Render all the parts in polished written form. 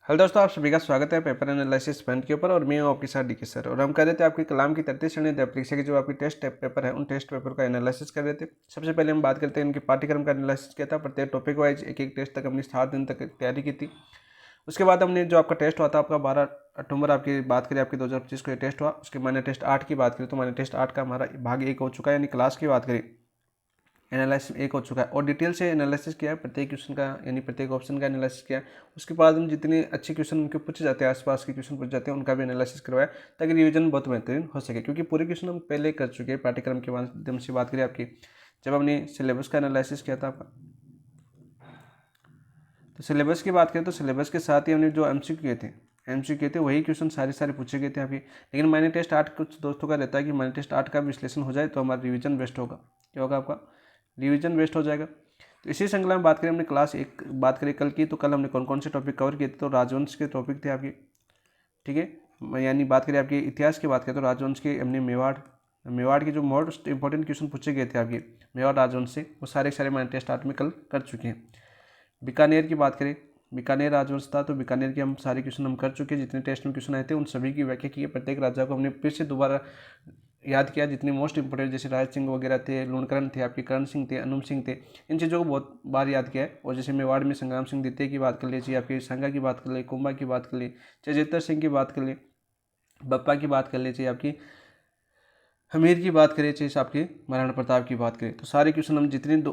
Hello दोस्तों, आप सभी का स्वागत है पेपर एनालिसिस पॉइंट के ऊपर। और मैं हूं आपके साथ डीके सर। और हम कर रहे थे आपकी कलाम की 33 श्रेणी परीक्षा के जो आपकी टेस्ट पेपर है उन टेस्ट पेपर का एनालिसिस कर रहे थे। सबसे पहले हम बात करते हैं इनके पाठ्यक्रम का एनालिसिस किया था। प्रत्येक टॉपिक वाइज एक एक टेस्ट तक हमने 7 दिन तक तैयारी की थी। उसके बाद हमने जो आपका टेस्ट हुआ था आपका 12 अक्टूबर आपकी बात करें आपकी 2025 को ये टेस्ट हुआ। उसके मान्य टेस्ट 8 की बात करें तो मान्य टेस्ट 8 का हमारा भाग 1 हो चुका है, यानी क्लास की बात करें एनालिसिस 1 हो चुका है। और डिटेल से एनालिसिस किया है प्रत्येक क्वेश्चन का, यानी प्रत्येक ऑप्शन का एनालिसिस किया है। उसके बाद हम जितने अच्छे क्वेश्चन उनके पूछे जाते हैं, आसपास के क्वेश्चन पूछे जाते हैं, उनका भी एनालिसिस करवाया ताकि रिवीजन बहुत बेहतरीन हो सके। क्योंकि पूरे क्वेश्चन हम पहले कर चुके हैं पाठ्यक्रम के माध्यम से। बात करें आपकी जब हमने सिलेबस का एनालिसिस किया था आपका, तो सिलेबस की बात करें तो सिलेबस के साथ ही हमने जो एमसीक्यू थे वही क्वेश्चन सारे पूछे गए थे आपके। लेकिन माइनर टेस्ट 8 कुछ दोस्तों का रहता है कि माइनर टेस्ट 8 का विश्लेषण हो जाए तो हमारा रिवीजन बेस्ट होगा। क्या होगा आपका? रिवीजन बेस्ट हो जाएगा। तो इसी श्रृंखला में बात करें हमने क्लास 1 बात करें कल की, तो कल हमने कौन कौन से टॉपिक कवर किए थे। तो राजवंश के टॉपिक थे आपके, ठीक है। यानी बात करें आपके इतिहास की बात करें तो राजवंश के हमने मेवाड़ के जो मोस्ट इंपॉर्टेंट क्वेश्चन पूछे गए थे आपके मेवाड़ राजवंश से, वो सारे माइनर टेस्ट 8 में कल कर चुके हैं। बीकानेर की बात करें, बीकानेर राजवंश था तो बीकानेर के हम सारे क्वेश्चन हम कर चुके हैं। जितने टेस्ट में क्वेश्चन आए थे उन सभी की व्याख्या की है। प्रत्येक राजा को हमने फिर से दोबारा याद किया, जितने मोस्ट इंपोर्टेंट जैसे राज सिंह वगैरह थे, लूणकरण थे, आपके करण सिंह थे, अनुम सिंह थे, इन चीज़ों को बहुत बार याद किया है। और जैसे मेवाड़ में संग्राम सिंह द्वितीय की बात कर लीजिए, आपकी संगा की बात कर ले, कुंभा की बात कर ले, चजेतर सिंह की बात कर ले, बप्पा की बात कर लीजिए, आपकी हमीर की बात करें, चाहे आपके महाराणा प्रताप की बात करें, तो सारे क्वेश्चन हम जितने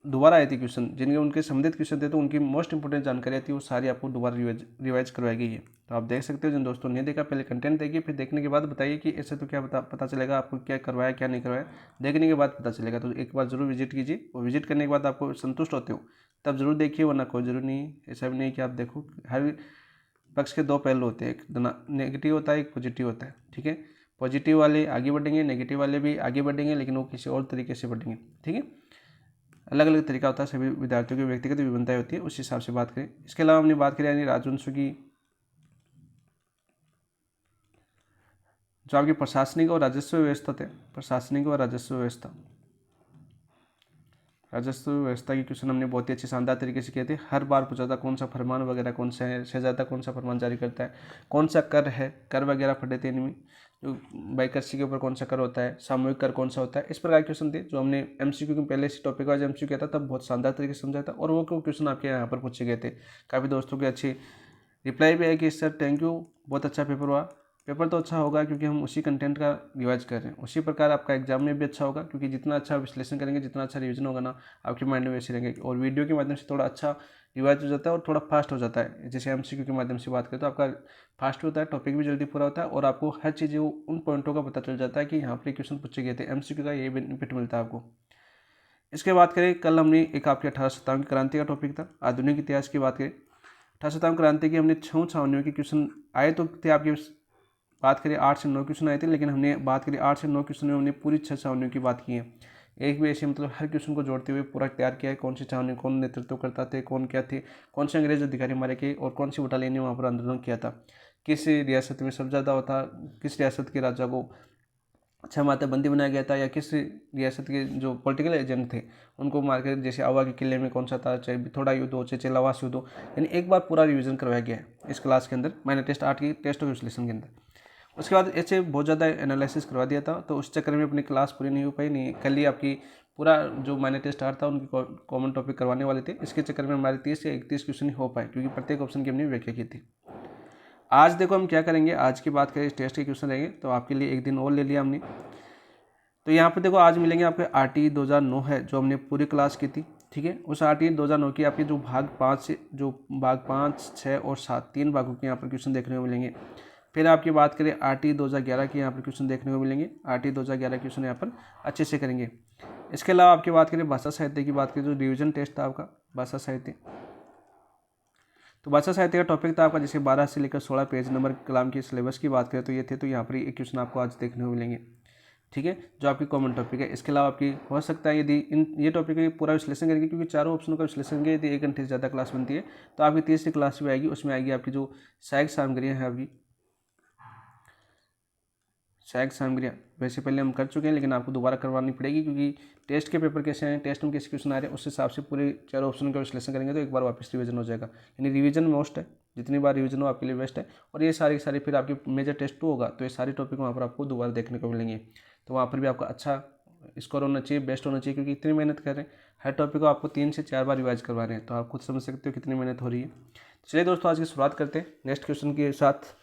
दोबारा आए थे क्वेश्चन, जिनके उनके संबंधित क्वेश्चन थे तो उनकी मोस्ट इंपोर्टेंट जानकारी थी वो सारी आपको दोबारा रिवाइज करवाई गई है। तो आप देख सकते हो। जिन दोस्तों ने देखा पहले कंटेंट देखिए, फिर देखने के बाद बताइए कि ऐसे तो क्या पता चलेगा आपको, क्या करवाया क्या नहीं करवाया, देखने के बाद पता चलेगा। तो एक बार जरूर विजिट कीजिए, और विजिट करने के बाद आपको संतुष्ट होते हो तब जरूर देखिए, वरना कोई जरूर नहीं। ऐसा भी नहीं कि आप देखो, हर पक्ष के दो पहलू होते हैं, एक नेगेटिव होता है, एक पॉजिटिव होता है, ठीक है। पॉजिटिव वाले आगे बढ़ेंगे, नेगेटिव वाले भी आगे बढ़ेंगे, लेकिन वो किसी और तरीके से बढ़ेंगे, ठीक है। अलग अलग तरीका होता है, सभी विद्यार्थियों की व्यक्तिगत विभिन्नताएं होती है, उस हिसाब से बात करें। इसके अलावा हमने बात करें यानी राजवंशों की जो आपकी प्रशासनिक और राजस्व व्यवस्था थे, प्रशासनिक और राजस्व व्यवस्था की क्वेश्चन हमने बहुत ही अच्छे शानदार तरीके से किए थे। हर बार पूछा था कौन सा फरमान वगैरह कौन सा है, शहजादा कौन सा फरमान जारी करता है, कौन सा कर है, कर वगैरह फटे थे इनमें, जो बाइकर्सी के ऊपर कौन सा कर होता है, सामूहिक कर कौन सा होता है, इस प्रकार के क्वेश्चन थे जो हमने एमसीक्यू के पहले से टॉपिक वाइज एमसीक्यू किया था तब बहुत शानदार तरीके से समझाया था। और वो क्वेश्चन आपके यहाँ पर पूछे गए थे। काफ़ी दोस्तों के अच्छी रिप्लाई भी है कि सर थैंक यू, बहुत अच्छा पेपर हुआ। पेपर तो अच्छा होगा क्योंकि हम उसी कंटेंट का रिवाइज कर रहे हैं, उसी प्रकार आपका एग्जाम में भी अच्छा होगा, क्योंकि जितना अच्छा विश्लेषण करेंगे, जितना अच्छा रिवीजन होगा ना, आपके माइंड में वैसे रहेंगे। और वीडियो के माध्यम से थोड़ा अच्छा रिवाइज हो जाता है और थोड़ा फास्ट हो जाता है। जैसे एमसीक्यू के माध्यम से बात करें तो आपका फास्ट होता है, टॉपिक भी जल्दी पूरा होता है, और आपको हर चीज़ उन पॉइंटों का पता चल जाता है कि यहाँ पर क्वेश्चन पूछे गए थे। एमसीक्यू का ये बेनिफिट मिलता है आपको। इसके बात करें, कल हमने एक आपके 1857 की क्रांति का टॉपिक था। आधुनिक इतिहास की बात करें, 1857 क्रांति की हमने 6 छावनियों के क्वेश्चन आए तो थे आपके। बात करें 8 से 9 क्वेश्चन आए थे, लेकिन हमने बात करी 8 से 9 क्वेश्चन में हमने पूरी 6 छावनियों की बात की है। एक भी ऐसे मतलब हर क्वेश्चन को जोड़ते हुए पूरा तैयार किया है। कौन सी छावनी, कौन नेतृत्व करता थे, कौन क्या थे, कौन से अंग्रेज अधिकारी मारे गए, और कौन सी बटालियन ने वहाँ पर आंदोलन किया था, किस रियासत में सबसे ज़्यादा होता, किस रियासत के राजा को 6 माह तक बंदी बनाया गया था, या किस रियासत के जो पॉलिटिकल एजेंट थे उनको मार कर, जैसे आवा के किले में कौन सा था, चाहे थोड़ा युद्ध हो, चाहे चेलावास युद्ध हो, यानी एक बार पूरा रिवीजन करवाया गया है इस क्लास के अंदर, मैंने टेस्ट 8 की टेस्ट ऑफ विश्लेषण के अंदर। उसके बाद ऐसे बहुत ज़्यादा एनालिसिस करवा दिया था, तो उस चक्कर में अपनी क्लास पूरी नहीं हो पाई। नहीं, कल ही आपकी पूरा जो माइनर टेस्ट 8 था उनकी कॉमन टॉपिक करवाने वाले थे। इसके चक्कर में हमारे 30 से 31 क्वेश्चन ही हो पाए, क्योंकि प्रत्येक ऑप्शन की हमने व्याख्या की थी। आज देखो हम क्या करेंगे, आज की बात करें टेस्ट के क्वेश्चन रहेंगे, तो आपके लिए एक दिन और ले लिया हमने। तो यहाँ पे देखो आज मिलेंगे आपके आरटी 2009 है जो हमने पूरी क्लास की थी, ठीक है। उस आरटी 2009 की आपके जो भाग 5 से जो भाग 5, 6 और 7 तीन भागों के यहाँ पर क्वेश्चन देखने को मिलेंगे। फिर आपकी बात करें आरटी 2011 के यहाँ पर क्वेश्चन देखने को मिलेंगे। आरटी 2011 क्वेश्चन यहाँ पर अच्छे से करेंगे। इसके अलावा आपकी बात करें भाषा साहित्य की बात करें, जो डिवीजन टेस्ट था आपका भाषा साहित्य, तो भाषा साहित्य का टॉपिक था आपका जैसे 12 से लेकर 16 पेज नंबर कलाम की सिलेबस की बात करें तो ये थे। तो यहाँ पर एक क्वेश्चन आपको आज देखने को मिलेंगे, ठीक है, जो आपकी कॉमन टॉपिक है। इसके अलावा आपकी हो सकता है यदि ये टॉपिक का पूरा विश्लेषण करेंगे, क्योंकि चारों ऑप्शनों का विश्लेषण करेंगे, यदि 1 घंटे से ज़्यादा क्लास बनती है तो आपकी तीसरी क्लास भी आएगी। उसमें आएगी आपकी जो सहायक सामग्रियाँ हैं, आपकी सहायक सामग्रियाँ वैसे पहले हम कर चुके हैं, लेकिन आपको दोबारा करवानी पड़ेगी, क्योंकि टेस्ट के पेपर कैसे हैं, टेस्ट में कैसे क्वेश्चन आ रहे हैं, उस हिसाब से पूरे 4 ऑप्शन का विश्लेषण करेंगे तो एक बार वापस रिवीजन हो जाएगा। यानी रिवीजन मोस्ट है, जितनी बार रिवीजन हो आपके लिए बेस्ट है। और ये सारी फिर आपकी मेजर टेस्ट 2 होगा, तो ये सारे टॉपिक वहाँ पर आपको दोबारा देखने को मिलेंगे। तो वहाँ पर भी आपका अच्छा स्कोर होना चाहिए, बेस्ट होना चाहिए, क्योंकि इतनी मेहनत कर रहे हैं, हर टॉपिक को आपको 3 से 4 बार रिवाइज करवा रहे हैं, तो आप खुद समझ सकते हो कितनी मेहनत हो रही है। चलिए दोस्तों, आज की शुरुआत करते हैं नेक्स्ट क्वेश्चन के साथ।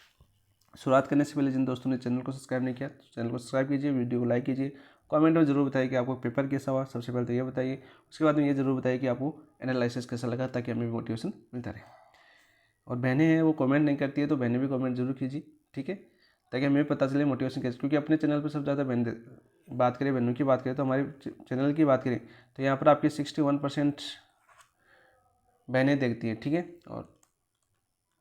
शुरुआत करने से पहले जिन दोस्तों ने चैनल को सब्सक्राइब नहीं किया तो चैनल को सब्सक्राइब कीजिए, वीडियो को लाइक कीजिए, कमेंट में जरूर बताइए कि आपको पेपर कैसा हुआ। सबसे पहले तो ये बताइए, उसके बाद में ये जरूर बताइए कि आपको एनालिसिस कैसा लगा, ताकि हमें भी मोटिवेशन मिलता रहे। और बहनें हैं वो कमेंट नहीं करती है, तो बहनें भी कमेंट जरूर कीजिए, ठीक है, ताकि हमें पता चले मोटिवेशन कैसे। क्योंकि अपने चैनल पर सबसे ज़्यादा बात करें, बहनों की बात करें, तो हमारे चैनल की बात करें तो यहाँ पर आपकी 61% बहनें देखती हैं, ठीक है। और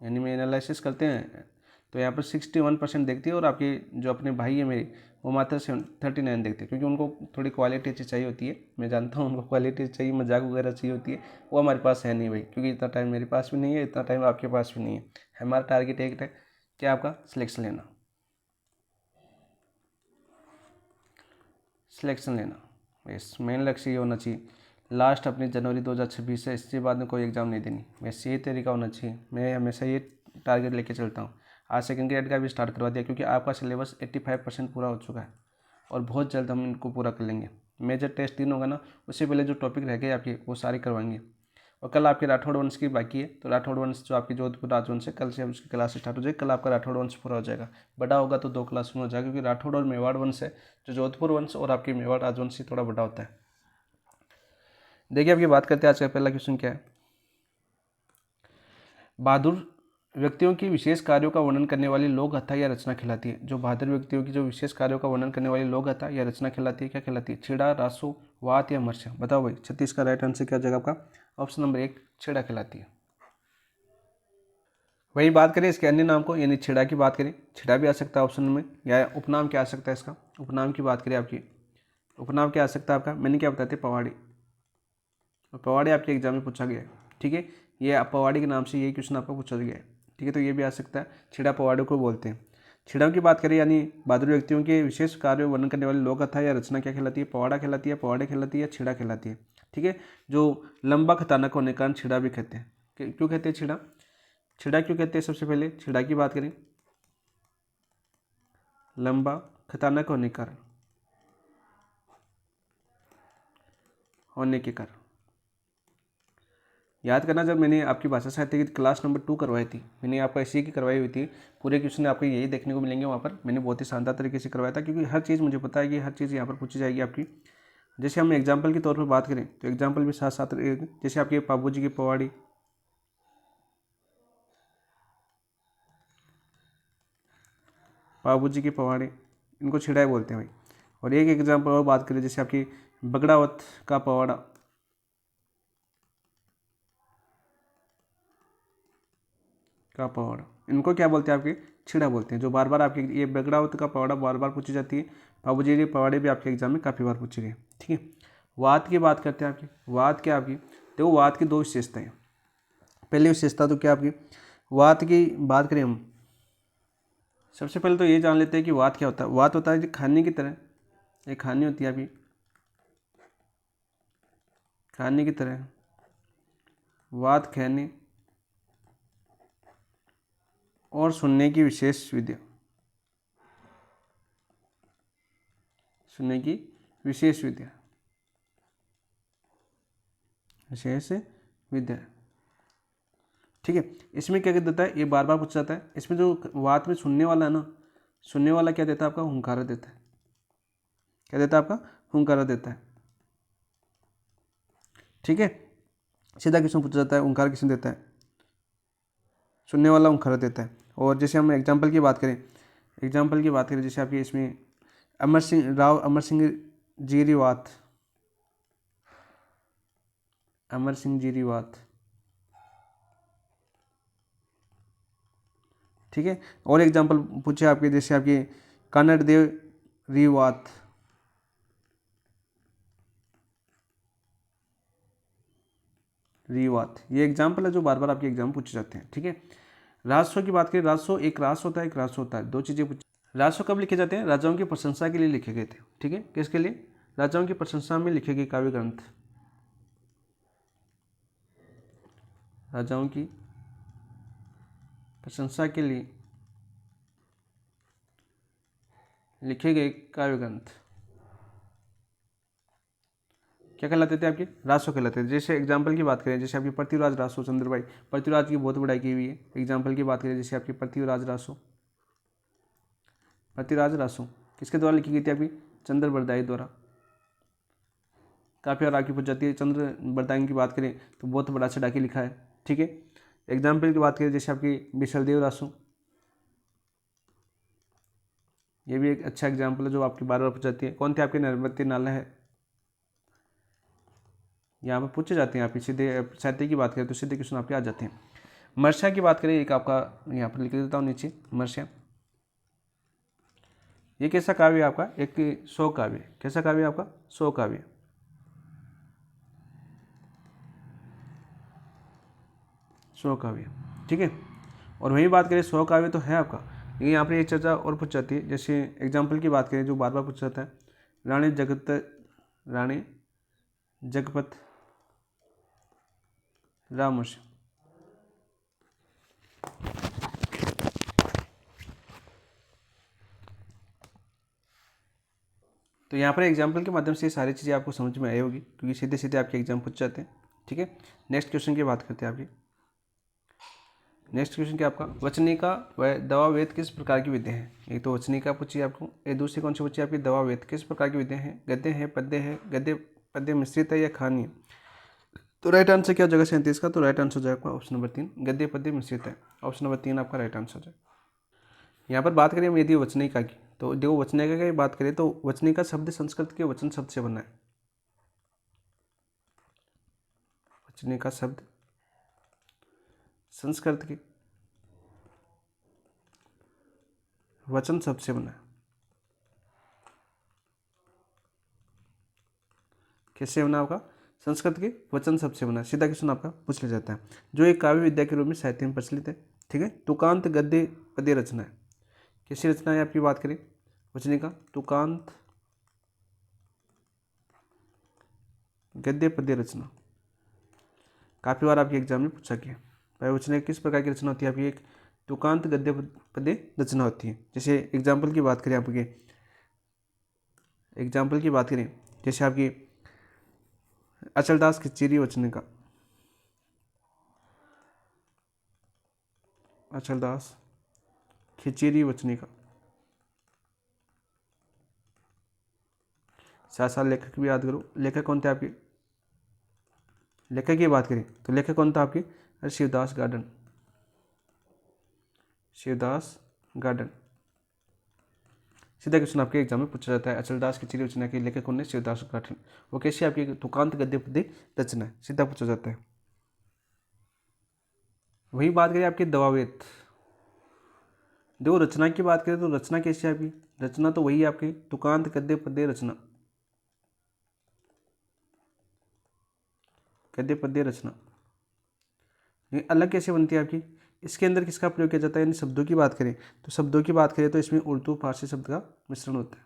यानी में एनालिसिस करते हैं तो यहाँ पर 61% देखती है, और आपके जो अपने भाई है मेरे, वो मात्र 39 देखते हैं, क्योंकि उनको थोड़ी क्वालिटी अच्छी चाहिए होती है। मैं जानता हूँ उनको क्वालिटी चाहिए, मजाक वगैरह चाहिए होती है, वो हमारे पास है नहीं भाई, क्योंकि इतना टाइम मेरे पास भी नहीं है, इतना टाइम आपके पास भी नहीं है। हमारा टारगेट एक है कि आपका सिलेक्शन लेना, सिलेक्शन लेना, बस मेन लक्ष्य ये होना चाहिए। लास्ट अपनी जनवरी 2026 से, इसके बाद में कोई एग्ज़ाम नहीं देनी, बस ये तरीका होना चाहिए। मैं हमेशा ये टारगेट लेके चलता हूँ। आज सेकंड ग्रेड का भी स्टार्ट करवा दिया, क्योंकि आपका सिलेबस 85% पूरा हो चुका है, और बहुत जल्द हम इनको पूरा कर लेंगे। मेजर टेस्ट 3 होगा ना, उससे पहले जो टॉपिक रह गए आपके वो सारे करवाएंगे। और कल आपके राठौड़ वंश की बाकी है, तो राठौड़ वंश जो आपकी जोधपुर राजवंश है, कल से हम उसकी क्लास स्टार्ट हो जाएगी। कल आपका राठौड़ वंश पूरा हो जाएगा। बड़ा होगा तो 2 क्लास में हो जाएगा, क्योंकि राठौड़ और मेवाड़ वंश है, जो जोधपुर वंश और आपकी मेवाड़ राजवंश से थोड़ा बड़ा होता है। देखिए, आपकी बात करते हैं, आज का पहला क्वेश्चन क्या है। बहादुर व्यक्तियों की विशेष कार्यों का वर्णन करने वाली लोक कथा या रचना कहलाती है। जो बहादुर व्यक्तियों की जो विशेष कार्यों का वर्णन करने वाली लोक कथा या रचना कहलाती है, क्या कहलाती है? छेड़ा, रासो, वात या मर्स्य? बताओ भाई, 36 का राइट आंसर क्या हो जाएगा आपका? ऑप्शन नंबर 1 छेड़ा कहलाती है। वही बात करें इसके अन्य नाम को, यानी छेड़ा की बात करें, छेड़ा भी आ सकता है ऑप्शन में, या उपनाम क्या आ सकता है इसका? उपनाम की बात करें आपकी, उपनाम क्या आ सकता है आपका? मैंने क्या बताते, पवाड़ी। और पवाड़ी आपके एग्जाम में पूछा गया है, ठीक है। ये पवाड़ी के नाम से ये क्वेश्चन आपका पूछा गया है, ठीक है। तो ये भी आ सकता है, छेड़ा पवाड़ी को बोलते हैं। छेड़ों की बात करें, यानी बहादुर व्यक्तियों के विशेष कार्य वर्णन करने वाली लोक कथा या रचना क्या कहलाती है? पवाड़ा कहलाती है, पवाड़े कहलाती है, छेड़ा कहलाती है, ठीक है। जो लंबा खतरनाक होने के कारण छेड़ा भी कहते हैं। क्यों कहते हैं छेड़ा? छेड़ा क्यों कहते हैं? सबसे पहले छेड़ा की बात करें, लंबा खतरनाक होने के कारण, याद करना, जब मैंने आपकी भाषा साहित्य की क्लास नंबर 2 करवाई थी, मैंने आपका इसी की करवाई हुई थी। पूरे क्वेश्चन आपको यही देखने को मिलेंगे वहाँ पर। मैंने बहुत ही शानदार तरीके से करवाया था, क्योंकि हर चीज़ मुझे पता है कि हर चीज़ यहाँ पर पूछी जाएगी आपकी। जैसे हम एग्जाम्पल के तौर पर बात करें तो एग्जाम्पल भी साथ साथ रहेगा। जैसे आपके बाबू जी की पवाड़ी, बाबू जी की पवाड़ी, इनको छिड़ाई बोलते हैं भाई। और एक एग्जाम्पल और बात करें, जैसे आपकी बगड़ावत का पवाड़ा, का पवाड़ा, इनको क्या बोलते हैं? आपके छिड़ा बोलते हैं। जो बार बार आपके ये बगड़ावत का पवाड़ा बार बार पूछी जाती है। बाबूजी की पवाड़े भी आपके एग्जाम में काफ़ी बार पूछी गई, ठीक है। वात की बात करते हैं आपकी, वात क्या आपकी? देखो, वात की 2 विशेषताएं। पहली विशेषता तो क्या आपकी, वात की बात करें हम, सबसे पहले तो ये जान लेते हैं कि वात क्या होता है। वात होता है जो खाने की तरह, एक खानी होती है आपकी, खाने की तरह, वात खैनी और सुनने की विशेष विद्या, सुनने की विशेष विद्या, विशेष विद्या, ठीक है। इसमें क्या देता है, ये बार बार पूछा जाता है। इसमें जो वात में सुनने वाला है ना, सुनने वाला क्या देता है आपका? हुंकारा देता है। क्या देता है आपका? हुंकारा देता है, ठीक है। सीधा क्वेश्चन पूछा जाता है, हुंकार किसने देता है? सुनने वाला हुंकारा देता है। और जैसे हम एग्जाम्पल की बात करें, एग्जाम्पल की बात करें, जैसे आपकी इसमें अमर सिंह राव, अमर सिंह जीरी वात, अमर सिंह जीरी वात, ठीक है। और एग्जाम्पल पूछे आपके, जैसे आपकी कन्नड़ देव रिवात, रिवात, ये एग्जाम्पल है जो बार बार आपके एग्जाम पूछे जाते हैं, ठीक है। राजस्व की बात करें, राजस्व एक रास होता है, एक राजस्व होता है, 2 चीज़ें रासो कब लिखे जाते हैं? राजाओं की प्रशंसा के लिए लिखे गए थे। ठीक है, किसके लिए? राजाओं की प्रशंसा में लिखे गए काव्य ग्रंथ, राजाओं की प्रशंसा के लिए लिखे गए काव्य ग्रंथ क्या कहलाते थे? आपके रासो कहलाते थे। जैसे एग्जाम्पल की बात करें, जैसे आपकी पृथ्वीराज रासो चंद्रभाई, पृथ्वीराज की बहुत बड़ाई की हुई है। एग्जाम्पल की बात करें, जैसे आपकी पृथ्वीराज रासो, पृथ्वीराज रासो किसके द्वारा लिखी गई थी? आपकी चंद्र बरदाई द्वारा। काफ़ी और आपकी पूछ जाती है। चंद्र बरदाई की बात करें तो बहुत बड़ा चढ़ा के लिखा है। ठीक है, एग्जाम्पल की बात करें, जैसे आपकी विशलदेव रासो, ये भी एक अच्छा एग्जाम्पल है जो आपकी बार बार पूछ जाती है। कौन थे? आपके नर्मदे नाला है, यहाँ पर पूछे जाते हैं। आप सीधे साहित्य की बात करें तो सीधे क्वेश्चन आपके आ जाते हैं। मर्सिया की बात करें, एक आपका यहाँ पर लिख देता हूँ नीचे, मर्सिया ये कैसा काव्य है आपका? एक शोक काव्य। कैसा काव्य है आपका? शोक काव्य। शोक काव्य, ठीक है। और वही बात करें, शोक काव्य तो है आपका, लेकिन यहाँ पर एक चर्चा और पूछ जाती है। जैसे एग्जाम्पल की बात करें जो बार बार पूछ जाता है, रानी जगपत राममोर्य। तो यहाँ पर एग्जाम्पल के माध्यम से ये सारी चीज़ें आपको समझ में आई होगी, क्योंकि सीधे सीधे आपके एग्जाम पूछ जाते हैं। ठीक है, नेक्स्ट क्वेश्चन की बात करते हैं आपकी। नेक्स्ट क्वेश्चन क्या आपका? वचनिका व दवावेद किस प्रकार की विद्या है? एक तो वचनिका पूछी आपको, ये दूसरी कौन सी पूछी आपकी? दवावेद किस प्रकार की विद्या है? गद्य है, पद्य है, गद्य पद्य मिश्रित है या कहानी है? तो राइट आंसर क्या हो जाएगा 37 का? तो राइट आंसर हो जाएगा आपका ऑप्शन नंबर 3, गद्य पद्य मिश्रित है। ऑप्शन नंबर 3 आपका राइट आंसर हो जाएगा। यहाँ पर बात करें हम यदि वचनिका की, तो देखो वचनिका की बात करें तो वचनिका शब्द संस्कृत के वचन शब्द से बना है। वचनिका शब्द संस्कृत के वचन शब्द से बना है। कैसे बना होगा? संस्कृत के वचन शब्द से बना है। सीधा क्वेश्चन आपका पूछ लिया जाता है, जो एक काव्य विद्या के रूप में साहित्य में प्रचलित है। ठीक है, तुकांत गद्य पद्य रचना है। कैसी रचना है आपकी बात करें? वचनिका तुकांत गद्य पद्य रचना काफ़ी बार आपके एग्जाम में पूछा गया। भाई वचनिका किस प्रकार की रचना होती है आपकी? एक तुकांत गद्य पद्य रचना होती है। जैसे एग्जाम्पल की बात करें आपके, एग्जाम्पल की बात करें जैसे आपकी अचलदास खिचीरी वचनिका, अचलदास खिचीरी वचनिका। साथ साथ लेखक भी याद करो। लेखक कौन थे आपके? लेखक की बात करें तो लेखक कौन था आपके? अरे शिवदास गार्डन, शिवदास गार्डन। सीधा क्वेश्चन आपके एग्जाम में पूछा जाता है, अचलदास खिचीरी रचना के लेखक कौन है? शिवदास गार्डन। वो कैसी आपकी तुकांत गद्य पद्य रचना है, सीधा पूछा जाता है। वही बात करें आपकी दवावेद, देखो रचना की बात करें तो रचना कैसी है आपकी? रचना तो वही है आपकी तुकांत गद्य पद्य रचना, गद्य पद्य रचना। ये अलग कैसे बनती है आपकी? इसके अंदर किसका प्रयोग किया जाता है? यानी शब्दों की बात करें तो शब्दों की बात करें तो इसमें उर्दू फारसी शब्द का मिश्रण होता है।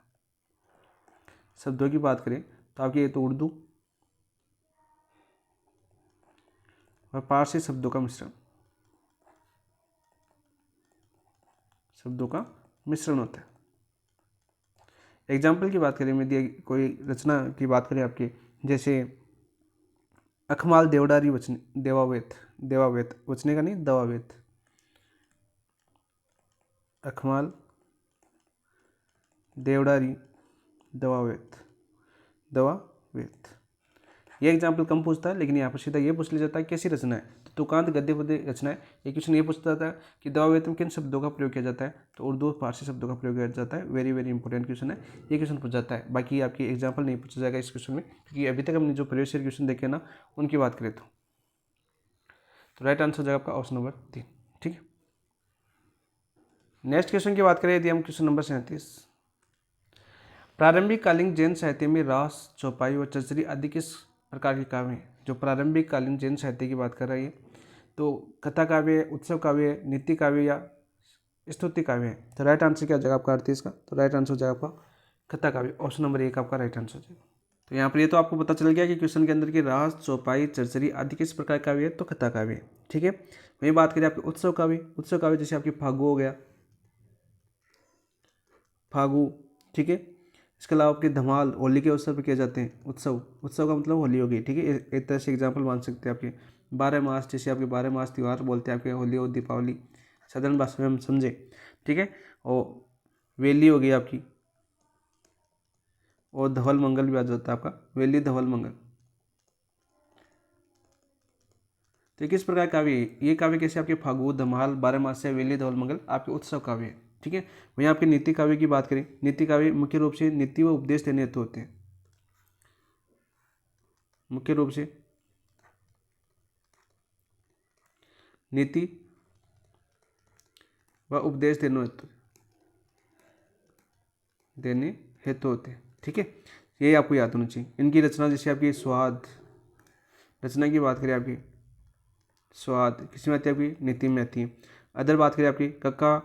शब्दों की बात करें तो आपकी ये तो उर्दू और फारसी शब्दों का मिश्रण, शब्दों का मिश्रण होता है। एग्जाम्पल की बात करें, यदि कोई रचना की बात करें आपकी, जैसे अखमाल देवडारी वचन देवावेत, देवावेत वचने का नहीं, दवावेत। अखमाल देवडारी दवावेत, दवावेत। ये एग्जाम्पल कम पूछता है, लेकिन यहाँ पर सीधा ये पूछ लिया जाता है कैसी रचना है? तो तुकांत गद्य पद्य रचना है। ये क्वेश्चन ये पूछता था कि दवावेत में किन शब्दों का प्रयोग किया जाता है? तो उर्दू और फारसी शब्दों का प्रयोग किया जाता है। वेरी वेरी इंपॉर्टेंट क्वेश्चन है, ये क्वेश्चन पूछ जाता है। बाकी आपकी एग्जाम्पल नहीं पूछा जाएगा इस क्वेश्चन में, क्योंकि अभी तक हमने जो प्रीवियस ईयर क्वेश्चन देखे ना, उनकी बात करें तो राइट आंसर हो जाएगा आपका ऑप्शन नंबर 3। ठीक है, नेक्स्ट क्वेश्चन की बात करें यदि हम, क्वेश्चन नंबर 37, प्रारंभिक कालीन जैन साहित्य में रास, चौपाई व चचरी आदि किस प्रकार के काव्य हैं? जो प्रारंभिक कालीन जैन साहित्य की बात कर रही है, तो कथा काव्य, उत्सव काव्य, नीति काव्य या स्तुति काव्य है। तो राइट आंसर क्या हो जाएगा आपका अर्थ इसका? तो राइट आंसर हो जाएगा आपका कथा काव्य। ऑप्शन नंबर 1 आपका राइट आंसर हो जाएगा। तो यहाँ पर ये तो आपको पता चल गया कि क्वेश्चन के अंदर की रास, चौपाई, चरचरी आदि किस प्रकार का काव्य है? तो कथा काव्य। ठीक है। वही बात करें आपके उत्सव काव्य। उत्सव काव्य जैसे आपकी फागु हो गया, फागु। ठीक है। इसके अलावा आपके धमाल होली के अवसर पर किए जाते हैं। उत्सव, उत्सव का मतलब होली होगी। ठीक है। एक तरह से एग्जाम्पल मान सकते हैं आपके 12 मास, जैसे आपके 12 मास त्यौहार बोलते हैं आपके होली और दीपावली, साधारण भाषा में हम समझे। ठीक है। और वेली हो गई आपकी, और धवल मंगल भी आ जाता है आपका, वेली धवल मंगल। तो किस प्रकार काव्य है? ये काव्य कैसे आपके फागु, धमाल, 12 मास से वेली, धवल मंगल आपके उत्सव काव्य है। ठीक है। वहीं आपके नीति काव्य की बात करें, नीति काव्य मुख्य रूप से नीति व उपदेश देने हेतु होते हैं। मुख्य रूप से नीति व उपदेश देने हेतु होते हैं। ठीक है। ये आपको याद होना चाहिए। इनकी रचना जैसे आपकी स्वाद, रचना की बात करें आपकी स्वाद किस में आती है? आपकी नीति में आती है। अदर बात करें आपकी कक्का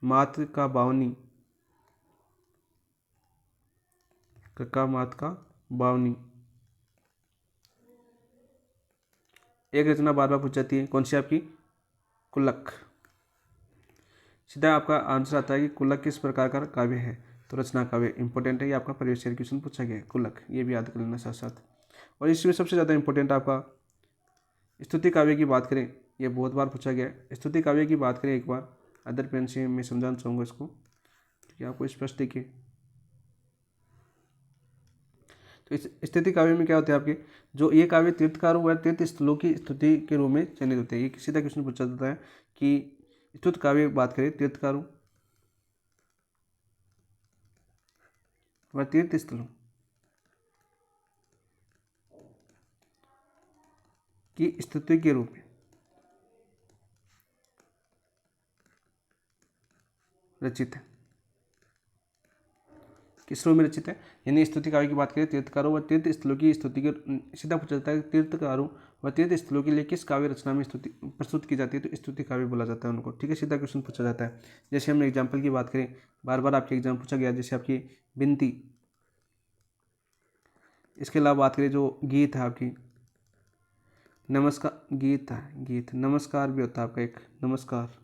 मात का बावनी, कक्का मात का बावनी। एक रचना बार बार पूछ जाती है, कौन सी? आपकी कुल्लक। सीधा आपका आंसर आता है कि कुल्लक किस प्रकार का काव्य है? तो रचना काव्य इंपॉर्टेंट है। ये आपका प्रीवियस ईयर क्वेश्चन पूछा गया है, कुल्लक। ये भी याद कर लेना साथ साथ। और इसमें सबसे ज़्यादा इंपॉर्टेंट आपका स्तुति काव्य की बात करें, ये बहुत बार पूछा गया है। स्तुति काव्य की बात करें एक बार अदर पेन से मैं समझाना चाहूँगा इसको कि आपको स्पष्ट दिखे। तो इस स्तुति काव्य में क्या होता है आपके, जो ये काव्य तीर्थकारों व तीर्थ स्थलों की स्तुति के रूप में चयनित होते हैं। ये सीधा क्वेश्चन पूछा जाता है कि स्तुति काव्य बात करें तीर्थकारों व तीर्थ स्थलों की स्तुति के रूप में रचित है। किस रूप में रचित है? यानी स्तुति काव्य की बात करें तीर्थकारों व तीर्थ स्थलों की स्तुति के, सीधा पूछा जाता है तीर्थकारों व तीर्थ स्थलों के लिए किस काव्य रचना में स्तुति प्रस्तुत की जाती है? तो स्तुति काव्य बोला जाता है उनको। ठीक है। सीधा क्वेश्चन पूछा जाता है। जैसे हमने एग्जाम्पल की बात करें, बार बार आपके एग्जाम पूछा गया, जैसे आपकी बिनती। इसके अलावा बात करें जो गीत है आपकी नमस्कार, गीत है, गीत नमस्कार भी होता है आपका एक, नमस्कार।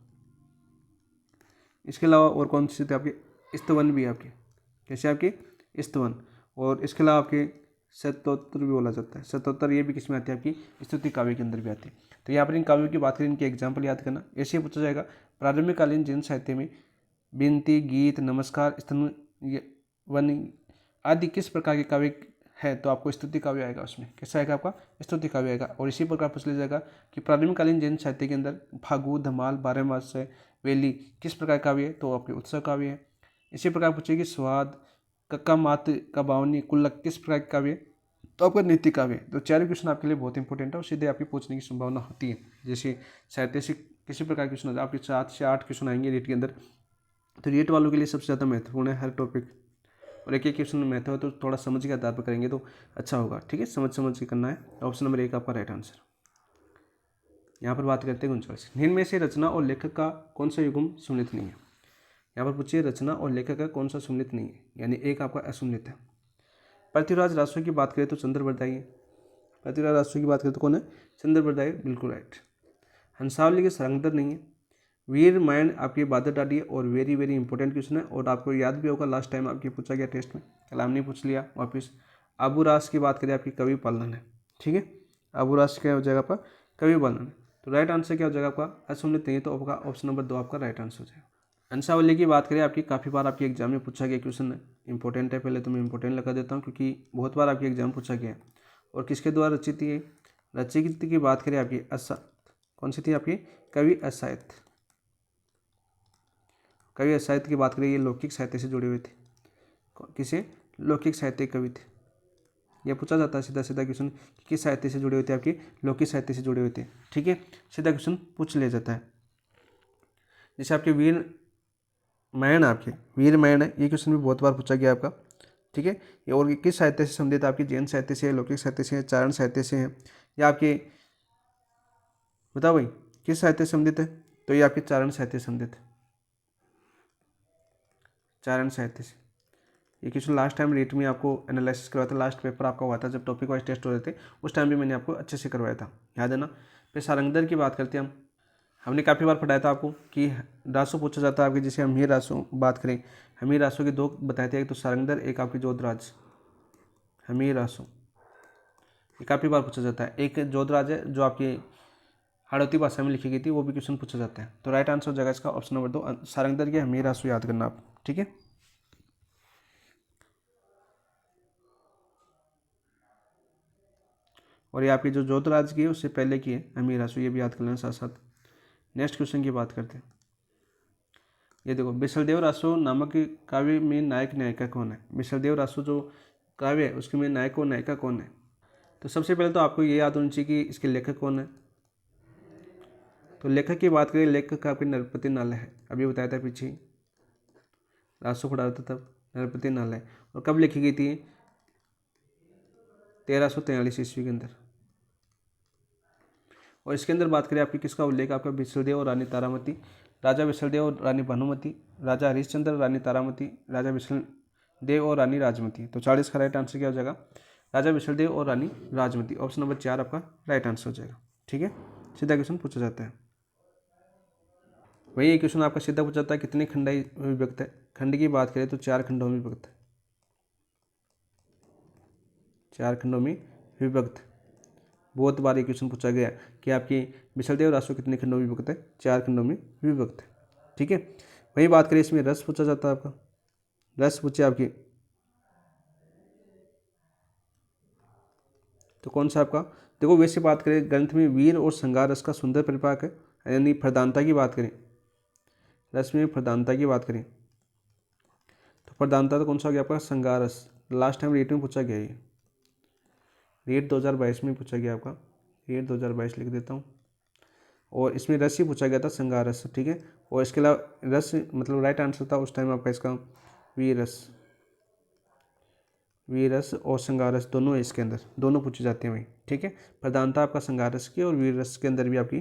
इसके अलावा और कौन सी थे आपके? स्तवन भी आपके, कैसे आपकी स्तवन। और इसके अलावा आपके शतोत्तर भी बोला जाता है। शतोत्तर ये भी किस में आती है? आपकी स्तुति काव्य के अंदर भी आती है। तो यहाँ पर इन काव्यों की बात करें, इनके एग्जाम्पल याद करना। ऐसे ही पूछा जाएगा प्रारंभिक कालीन जैन साहित्य में बिनती, गीत, नमस्कार, स्तवन वन आदि किस प्रकार के काव्य है? तो आपको स्तुति काव्य आएगा। उसमें कैसा आएगा? आपका स्तुति काव्य आएगा। और इसी प्रकार पूछ लिया जाएगा कि प्रारंभिक कालीन जैन साहित्य के अंदर फागु, धमाल, 12 मास से वेली किस प्रकार काव्य है? तो आपके उत्सव काव्य है। इसी प्रकार पूछेगी स्वाद, कक्का मात का बावनी, कुल्लक किस प्रकार काव्य है? तो आपका नीति काव्य। तो चार क्वेश्चन आपके लिए बहुत इंपॉर्टेंट है और सीधे आपकी पूछने की संभावना होती है। जैसे साहित्य से किसी प्रकार के क्वेश्चन आपके 7 से 8 क्वेश्चन आएंगे रीट के अंदर। तो रीट वालों के लिए सबसे ज़्यादा महत्वपूर्ण है हर टॉपिक, और एक एक क्वेश्चन में महत्व है तो थोड़ा समझ के आधार पर करेंगे तो अच्छा होगा। ठीक है। समझ के करना है। ऑप्शन नंबर 1 आपका राइट आंसर। यहाँ पर बात करते हैं 39। निम्न में से रचना और लेखक का कौन सा युग्म सुमिलित नहीं है? यहाँ पर पूछिए रचना और लेखक का कौन सा सुमिलित नहीं है, यानी एक आपका असुमिलित है। पृथ्वीराज राजस्व की बात करें तो चंद्र बरदाई है। पृथ्वीराज राजस्व की बात करें तो कौन है? चंद्र बरदाई, बिल्कुल राइट। हंसावली के सरंगदर नहीं है। वीर मायन आपकी बादर डाली है, और वेरी वेरी इंपॉर्टेंट क्वेश्चन है और आपको याद भी होगा लास्ट टाइम आपके पूछा गया टेस्ट में, कल हमने पूछ लिया वापस। आबू रास की बात करें आपकी कवि पालन है। ठीक है। आबू रास क्या हो जाएगा आपका? कवि पालन है। तो राइट आंसर क्या हो जाएगा आपका? असुमिलित नहीं है, तो आपका ऑप्शन नंबर 2 आपका राइट आंसर हो जाएगा। हंसावली की बात करें आपकी काफ़ी बार आपके एग्जाम में पूछा गया क्वेश्चन है, इंपॉर्टेंट है। पहले तो मैं इंपॉर्टेंट लगा देता हूँ क्योंकि बहुत बार आपके एग्जाम पूछा गया है। और किसके द्वारा रचित है? रचित की बात करें आपकी कौन सी थी आपकी? कवि असायत। कवि असायत की बात करें, ये लौकिक साहित्य से जुड़े हुए थे। किसे? लौकिक साहित्य कवि थे। यह पूछा जाता है सीधा सीधा क्वेश्चन, किस साहित्य से जुड़े हुए थे? आपके लौकिक साहित्य से जुड़े हुए थे। ठीक है। सीधा क्वेश्चन पूछ लिया जाता है। जैसे आपके वीर मैन, आपके वीर मैन है, ये क्वेश्चन भी बहुत बार पूछा गया आपका। ठीक है। ये और किस साहित्य से संबंधित? आपकी जैन साहित्य से, लौकिक साहित्य से, चारण साहित्य से है, या आपके बताओ भाई किस साहित्य से संबंधित है? तो ये आपके चारण साहित्य से संबंधित है। 4 से। ये क्वेश्चन लास्ट टाइम रीट में आपको एनालिसिस करवाया था, लास्ट पेपर आपका हुआ था जब टॉपिक वाइज टेस्ट हो रहे थे, उस टाइम भी मैंने आपको अच्छे से करवाया था, याद है ना। फिर सारंगधर की बात करते हैं हमने काफ़ी बार पढ़ाया था आपको कि रासो पूछा जाता है आपकी, जिसे हम हीर रासो बात करें, हमीर रासो के 2 बताए थे, एक तो सारंगधर, एक आपकी जोधराज। हमीर रासो ये काफ़ी बार पूछा जाता है। एक जोधराज है जो आपकी हाड़ौती भाषा में लिखी गई थी, वो भी क्वेश्चन पूछा जाता है। तो राइट आंसर हो जाएगा इसका ऑप्शन नंबर 2 सारंगधर के हमीर रासो याद करना आप, ठीक है। और ये आपकी जो जोधराज की है उससे पहले की है हमीर रासो, ये भी याद कर लेना साथ साथ। नेक्स्ट क्वेश्चन की बात करते हैं। ये देखो, बिसलदेव रासो नामक काव्य में नायक नायिका कौन है। बिसलदेव रासो जो काव्य है उसके में नायक और नायिका कौन है। तो सबसे पहले तो आपको ये याद होनी चाहिए कि इसके लेखक कौन है। तो लेखक की बात करें, लेखक आपके नरपति नाल है, अभी बताया था पीछे ही, रासो पढ़ा था तब, नरपति नाल है। और कब लिखी गई थी, 1343 ईस्वी के अंदर। और इसके अंदर बात करें आपकी किसका उल्लेख, आपका विशलदेव और रानी तारामती, राजा विशलदेव और रानी भानुमति, राजा हरिश्चंद्र, रानी तारामती, राजा विशलदेव और रानी राजमती। तो 40 का राइट आंसर क्या हो जाएगा, राजा विशलदेव और रानी राजमती। ऑप्शन नंबर 4 आपका राइट आंसर हो जाएगा, ठीक है। सीधा क्वेश्चन पूछा जाता है। वही ये क्वेश्चन आपका सीधा पूछा जाता है, कितने खंडाई विभक्त है। खंड की बात करें तो 4 खंडों में विभक्त है, 4 खंडों में विभक्त। बहुत बार ये क्वेश्चन पूछा गया कि आपकी विशलदेव रासो कितने खंडों में विभक्त है, 4 खंडों में विभक्त है, ठीक है। वही बात करें, इसमें रस पूछा जाता है आपका, रस पूछे आपकी, तो कौन सा आपका, देखो वैसे बात करें ग्रंथ में वीर और श्रृंगार रस का सुंदर परिपाक है, यानी प्रधानता की बात करें, रस में प्रधानता की बात करें तो प्रधानता तो कौन सा हो गया आपका, श्रृंगार रस। लास्ट टाइम रीट में पूछा गया, ये रीट 2022 में पूछा गया आपका, रीट 2022 लिख देता हूँ। और इसमें रस ही पूछा गया था, श्रृंगार रस, ठीक है। और इसके अलावा रस मतलब राइट आंसर था उस टाइम आपका इसका वीर रस, वीर रस और श्रृंगार रस दोनों है इसके अंदर, दोनों पूछे जाते हैं वही, ठीक है। प्रधानता आपका श्रृंगार रस की और वीर रस के अंदर भी आपकी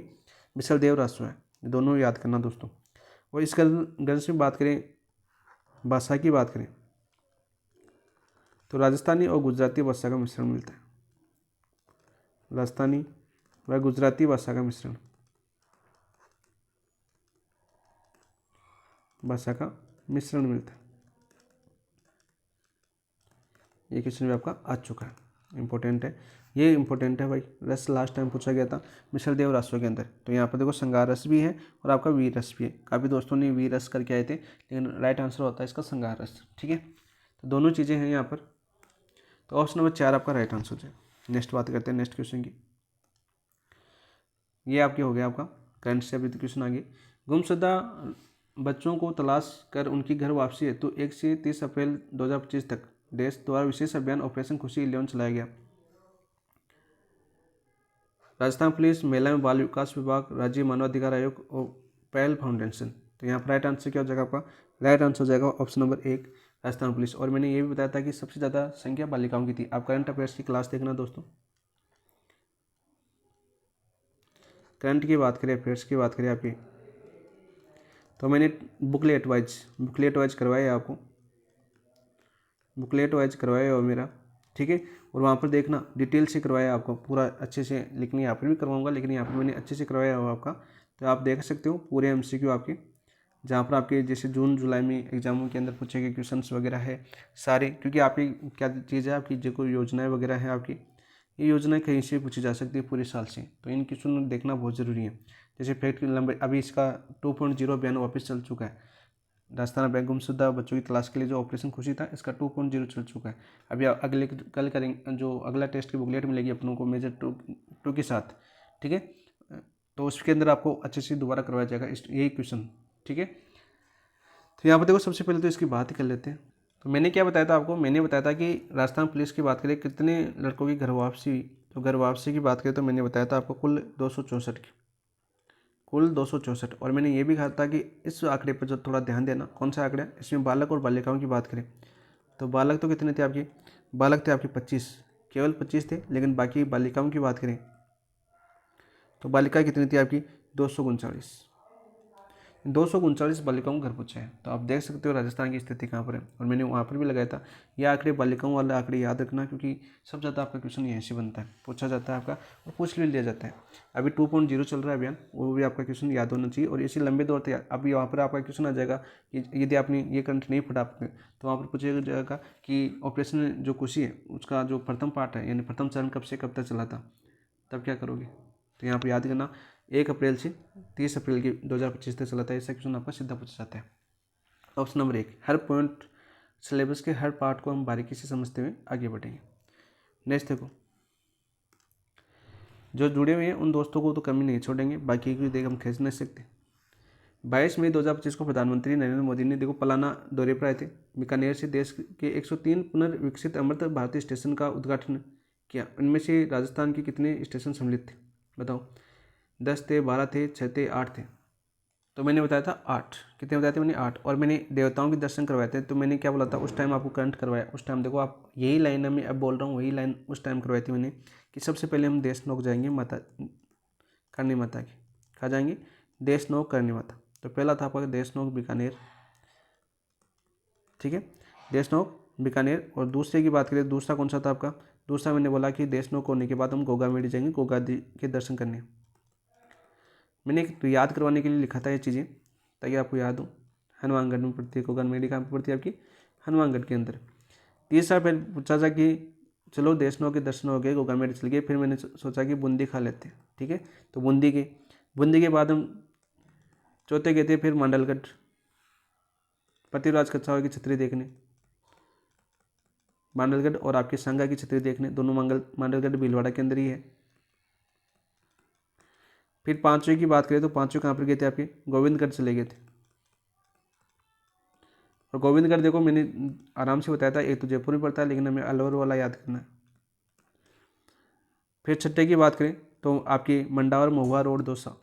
विशलदेव रासो है, दोनों याद करना दोस्तों। और इस ग्रंथ में बात करें, भाषा की बात करें तो राजस्थानी और गुजराती भाषा का मिश्रण मिलता है, राजस्थानी व गुजराती भाषा का मिश्रण, भाषा का मिश्रण मिलता है। ये क्वेश्चन भी आपका आ चुका है, इंपॉर्टेंट है, ये इंपॉर्टेंट है भाई। रस लास्ट टाइम पूछा गया था विशलदेव रासो के अंदर, तो यहाँ पर देखो श्रृंगार रस भी है और आपका वीर रस भी है। काफ़ी दोस्तों ने वीर रस करके आए थे, लेकिन राइट आंसर होता है इसका श्रृंगार रस, ठीक है। तो दोनों चीज़ें हैं यहाँ पर, तो ऑप्शन नंबर 4 आपका राइट आंसर हो जाए। नेक्स्ट बात करते हैं नेक्स्ट क्वेश्चन की। ये आपके हो गया आपका करंट से, अभी तो क्वेश्चन आगे। गुमशुदा बच्चों को तलाश कर उनकी घर वापसी है तो 1 से 30 अप्रैल 2025 तक देश द्वारा विशेष अभियान ऑपरेशन खुशी 11 चलाया गया। राजस्थान पुलिस, महिला एवं बाल विकास विभाग, राज्य मानवाधिकार आयोग और पहल फाउंडेशन। तो यहाँ पर राइट आंसर क्या हो जाएगा आपका, राइट आंसर हो जाएगा ऑप्शन नंबर 1 राजस्थान पुलिस। और मैंने ये भी बताया था कि सबसे ज़्यादा संख्या बालिकाओं की थी। आप करंट अफेयर्स की क्लास देखना दोस्तों, करंट की बात करें, अफेयर्स की बात करें आपकी, तो मैंने बुकलेट वाइज करवाया आपको, बुकलेट वाइज करवाया हो मेरा, ठीक है। और वहाँ पर देखना डिटेल से करवाया आपको, पूरा अच्छे से लिखनी यहाँ पर भी करवाऊंगा, लेकिन यहाँ पर मैंने अच्छे से करवाया हो आपका, तो आप देख सकते हो पूरे एमसीक्यू आपके, जहाँ पर आपके जैसे जून जुलाई में एग्जामों के अंदर पूछे गए क्वेश्चंस वगैरह है सारे, क्योंकि आपकी क्या चीज़ है, आपकी जो कोई योजनाएं वगैरह हैं आपकी, ये योजनाएं कहीं से पूछी जा सकती है पूरे साल से, तो इन क्वेश्चन देखना बहुत ज़रूरी है। जैसे फैक्ट लंबे, अभी इसका 2.0 अभियान वापस चल चुका है, राजस्थान बैंक गुमशुदा बच्चों की तलाश के लिए जो ऑपरेशन खुशी था, इसका 2.0 चल चुका है। अभी अगले कल करेंगे, जो अगला टेस्ट की बुकलेट मिलेगी अपनों को मेजर 2 के साथ, ठीक है। तो उसके अंदर आपको अच्छे से दोबारा करवाया जाएगा यही क्वेश्चन, ठीक है। तो यहाँ पर देखो सबसे पहले तो इसकी बात ही कर लेते हैं। तो मैंने क्या बताया था आपको, मैंने बताया था कि राजस्थान पुलिस की बात करें कितने लड़कों की घर वापसी हुई, तो घर वापसी की बात करें तो मैंने बताया था आपको कुल 264 की, कुल 264। और मैंने ये भी कहा था कि इस आंकड़े पर जो थोड़ा ध्यान देना, कौन सा आंकड़ा, इसमें बालक और बालिकाओं की बात करें तो बालक तो कितने थे आपके, बालक थे आपके 25, केवल 25 थे, लेकिन बाकी बालिकाओं की बात करें तो बालिका कितनी थी आपकी 239। 239 बालिकाओं को घर पूछा है। तो आप देख सकते हो राजस्थान की स्थिति कहाँ पर है, और मैंने वहाँ पर भी लगाया था। ये आंकड़े बालिकाओं वाला आंकड़े याद रखना, क्योंकि सबसे ज़्यादा आपका क्वेश्चन यहीं से बनता है, पूछा जाता है आपका और पूछ भी लिया जाता है। अभी 2.0 चल रहा है अभियान, वो भी आपका क्वेश्चन याद होना चाहिए, और इसी लंबे दौर तक अभी वहाँ पर आपका क्वेश्चन आ जाएगा कि यदि आपने ये करंट नहीं पढ़ा आपने, तो वहाँ पर पूछा जाएगा कि ऑपरेशन जो खुशी है उसका जो प्रथम पार्ट है, यानी प्रथम चरण कब से कब तक चला था, तब क्या करोगे। तो यहाँ पर याद करना 1 अप्रैल से 30 अप्रैल की 2025 तक चला था। ऐसा क्वेश्चन आपका सीधा पूछा जाता है। ऑप्शन नंबर 1, हर पॉइंट सिलेबस के हर पार्ट को हम बारीकी से समझते हुए आगे बढ़ेंगे। नेक्स्ट देखो, जो जुड़े हुए हैं उन दोस्तों को तो कमी नहीं छोड़ेंगे, बाकी की देख हम खींच नहीं सकते। 22 मई 2025 को प्रधानमंत्री नरेंद्र मोदी ने देखो पलाना दौरे पर आए थे, बीकानेर से देश के 103 पुनर्विकसित अमृत भारती स्टेशन का उद्घाटन किया। इनमें से राजस्थान के कितने स्टेशन सम्मिलित थे, बताओ। 10 थे, 12 थे, 6 थे, 8 थे। तो मैंने बताया था 8। कितने बताए थे मैंने? 8। और मैंने देवताओं के दर्शन करवाए थे, तो मैंने क्या बोला था उस टाइम आपको करंट करवाया। उस टाइम देखो आप, यही लाइन मैं अब बोल रहा हूँ, वही लाइन उस टाइम करवाई थी मैंने कि सबसे पहले हम देश नौक जाएंगे माता करणी माता की। कहाँ जाएंगे? देश नौक करणी माता। तो पहला था आपका देश नौक बीकानेर, ठीक है, देश नौक बीकानेर। और दूसरे की बात करें, दूसरा कौन सा था आपका? दूसरा मैंने बोला कि देश नौक होने के बाद हम गोगा मेडी जाएंगे, गोगा दी के दर्शन करने। मैंने एक याद करवाने के लिए लिखा था ये चीज़ें, ताकि आपको याद हो। हनुमानगढ़ में पड़ती है गोगा मेडी, कहाँ पर पड़ती है आपकी? हनुमानगढ़ के अंदर। तीसरा फिर पूछा था कि चलो देशनों के दर्शन हो गए, गोगा मेडी चल गए, फिर मैंने सोचा कि बूंदी खा लेते हैं, ठीक है। तो बूंदी के बाद हम चौथे गए थे फिर मांडलगढ़, पृथ्वीराज कच्छावा की छतरी देखने, मांडलगढ़ और आपके संगा की छतरी देखने, दोनों मांडलगढ़ भीलवाड़ा के अंदर ही है। फिर पांचवें की बात करें तो पांचवें कहाँ पर गए थे आपके? गोविंदगढ़ चले गए थे। और गोविंदगढ़ देखो मैंने आराम से बताया था, एक तो जयपुर में पड़ता है, लेकिन हमें अलवर वाला याद करना है। फिर छठे की बात करें तो आपकी मंडावर महुआ रोड दौसा,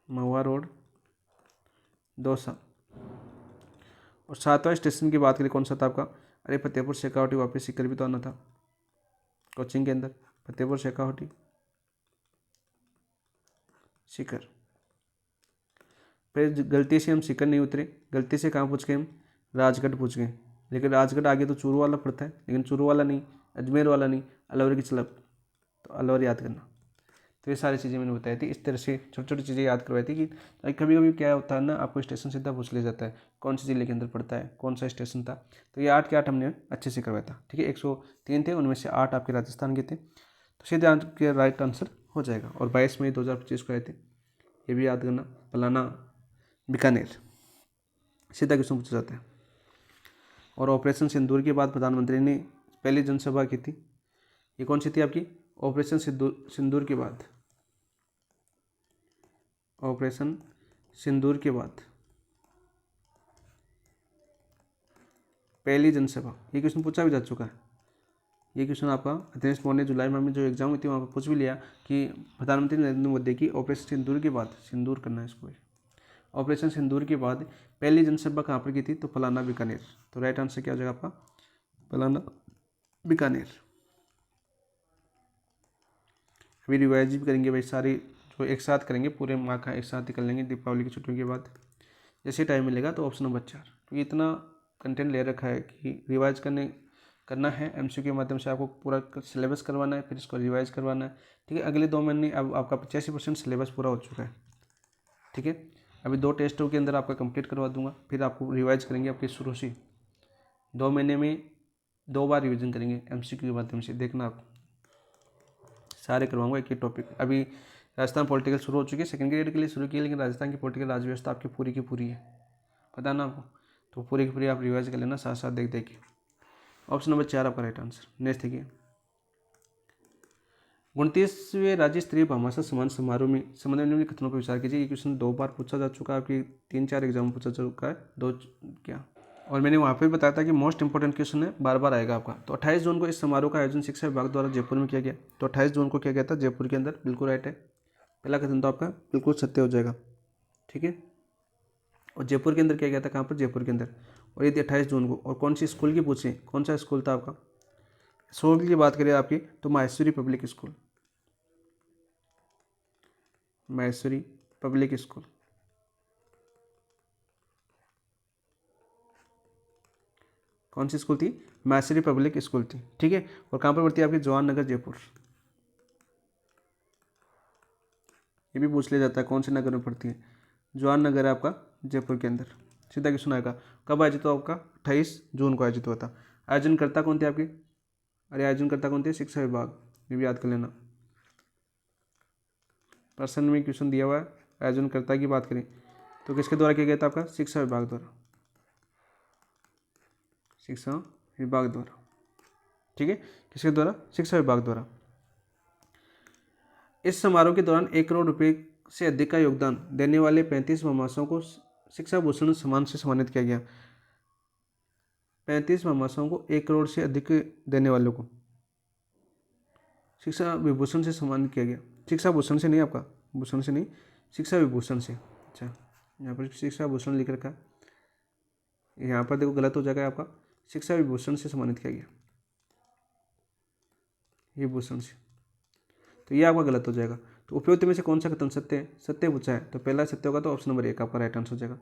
महुआ रोड दौसा। और सातवां स्टेशन की बात करें कौन सा था आपका? अरे फतेहपुर शेखावटी, वापस सीकर भी तो आना था कोचिंग के अंदर, फतेहपुर शेखावटी सीकर। फिर गलती से हम सीकर नहीं उतरे, गलती से कहाँ पूछ गए हम? राजगढ़ पूछ गए। लेकिन राजगढ़ आगे तो चूरू वाला पड़ता है, लेकिन चूरू वाला नहीं, अजमेर वाला नहीं, अलवर की चलब, तो अलवर याद करना। तो ये सारी चीज़ें मैंने बताई थी, इस तरह से छोटी छोटी चीज़ें याद करवाई थी कि कभी कभी क्या होता है ना, आपको स्टेशन सीधा पूछ लिया जाता है कौन सी जिले के अंदर पड़ता है, कौन सा स्टेशन था। तो ये 8 के 8 हमने अच्छे से करवाया था, ठीक है। 103 थे, उनमें से 8 आपके राजस्थान के थे, तो सीधे आपके राइट आंसर हो जाएगा। और 22 मई 2025 को आए थे, ये भी याद करना, पलाना बीकानेर, सीधा क्वेश्चन पूछा जाता है। और ऑपरेशन सिंदूर के बाद प्रधानमंत्री ने पहली जनसभा की थी, ये कौन सी थी आपकी? ऑपरेशन सिंदूर के बाद, ऑपरेशन सिंदूर के बाद पहली जनसभा, ये क्वेश्चन पूछा भी जा चुका है। ये क्वेश्चन आपका अध्ययन बोर्ड ने जुलाई माह में जो एग्जाम हुई थी वहाँ पर पूछ भी लिया कि प्रधानमंत्री नरेंद्र मोदी की ऑपरेशन सिंदूर के बाद, सिंदूर करना है इसको, ऑपरेशन सिंदूर के बाद पहली जनसभा कहाँ पर की थी? तो फलाना बीकानेर। तो राइट आंसर क्या हो जाएगा आपका? फलाना बीकानेर। अभी रिवाइज भी करेंगे भाई, सारी जो एक साथ करेंगे, पूरे माह का एक साथ ही कर लेंगे दीपावली की छुट्टियों के बाद, जैसे टाइम मिलेगा। तो ऑप्शन नंबर 4, क्योंकि इतना कंटेंट ले रखा है कि रिवाइज करना है, एमसीक्यू के माध्यम से आपको पूरा सिलेबस करवाना है, फिर इसको रिवाइज करवाना है, ठीक है। अगले 2 महीने अब आपका 85% सिलेबस पूरा हो चुका है, ठीक है। अभी 2 टेस्टों के अंदर आपका कंप्लीट करवा दूंगा, फिर आपको रिवाइज करेंगे आपके शुरू से। 2 महीने में 2 बार रिवीजन करेंगे एमसीक्यू के माध्यम से, देखना आप सारे करवाऊंगा एक ही टॉपिक। अभी राजस्थान पॉलिटिकल शुरू हो चुकी है, सेकंड ग्रेड के लिए शुरू की है, लेकिन राजस्थान की पॉलिटिकल राजव्यवस्था आपकी पूरी की पूरी है, पता ना आपको, तो पूरी की पूरी आप रिवाइज कर लेना साथ साथ देख देख के। ऑप्शन नंबर 4 आपका राइट आंसर। नेक्स्ट देखिए, 29वें राज्य स्तरीय भामाशाह सम्मान समारोह में संबंध में निम्नलिखित कथनों पर विचार कीजिए। ये क्वेश्चन 2 बार पूछा जा चुका है, आपकी 3-4 एग्जाम में पूछा जा चुका है, 2 क्या। और मैंने वहाँ पे बताया था कि मोस्ट इंपॉर्टेंट क्वेश्चन है, बार बार आएगा आपका। तो 28 जून को इस समारोह का आयोजन शिक्षा विभाग द्वारा जयपुर में किया गया। तो 28 जून को किया गया था जयपुर के अंदर, बिल्कुल राइट है। पहला कथन तो आपका बिल्कुल सत्य हो जाएगा, ठीक है। और जयपुर के अंदर किया गया था, कहाँ पर? जयपुर के अंदर। और ये थी 28 जून को। और कौन सी स्कूल की पूछे, कौन सा स्कूल था आपका? स्कूल की बात करें आपकी तो Maheshwari public school, मैसूरी public school. कौन सी स्कूल थी? मैसूरी पब्लिक स्कूल थी, ठीक है। और कहाँ पर पड़ती है आपकी? जवाहर नगर जयपुर। ये भी पूछ लिया जाता है कौन से नगर में पड़ती है। जवाहर नगर है आपका जयपुर के अंदर। सीधा क्वेश्चन आएगा। कब आयोजित हुआ आपका? 28 जून को आयोजित हुआ था। आयोजनकर्ता कौन थे आपके? अरे आयोजनकर्ता कौन थे? शिक्षा विभाग। ये भी याद कर लेना, प्रश्न में क्वेश्चन दिया हुआ है। आयोजनकर्ता की बात करें तो किसके द्वारा किया गया था आपका? शिक्षा विभाग द्वारा। शिक्षा विभाग द्वारा, ठीक है। किसके द्वारा? शिक्षा विभाग द्वारा। इस समारोह के दौरान 1 करोड़ रुपए से अधिक का योगदान देने वाले 35 महामासाओं को शिक्षा भूषण सम्मान से सम्मानित किया गया। 35 महामासाओं को 1 करोड़ से अधिक देने वालों को शिक्षा विभूषण से सम्मानित किया गया। शिक्षा भूषण से नहीं, आपका भूषण से नहीं, शिक्षा विभूषण से। अच्छा, यहाँ पर शिक्षा भूषण लिख रखा है, यहाँ पर देखो गलत हो जाएगा आपका। शिक्षा विभूषण से सम्मानित किया गया, ये भूषण से, तो ये आपका गलत हो जाएगा। तो उपयुक्त में से कौन सा कथन सत्य है? सत्य पूछा है तो पहला सत्य होगा, तो ऑप्शन नंबर 1 आपका राइट आंसर हो जाएगा।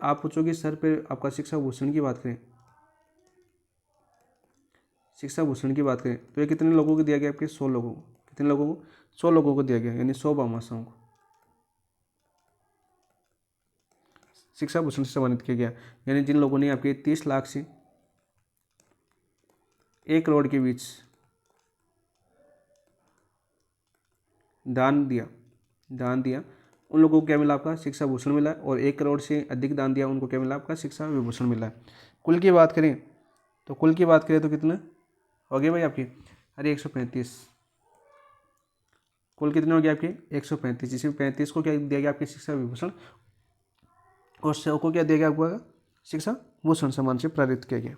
आप पूछोगे सर पे आपका शिक्षा भूषण की बात करें, शिक्षा भूषण की बात करें तो ये कितने लोगों को दिया गया? आपके 100 लोगों को। कितने लोगों को? 100 लोगों को दिया गया, यानी 100 भामाशाहों को शिक्षा भूषण से सम्मानित किया गया। यानी जिन लोगों ने आपके 30 लाख से 1 करोड़ के बीच दान दिया उन लोगों को क्या मिला? आपका शिक्षा भूषण मिला। और 1 करोड़ से अधिक दान दिया उनको क्या मिला? आपका शिक्षा विभूषण मिला। कुल की बात करें तो कितना हो गए भाई आपकी? अरे 135। कुल कितने हो गए आपके? 135। जिसमें 35 को क्या दिया गया? आपके शिक्षा विभूषण, और 100 को क्या दिया गया? आपका शिक्षा भूषण सम्मान से प्रेरित किया गया।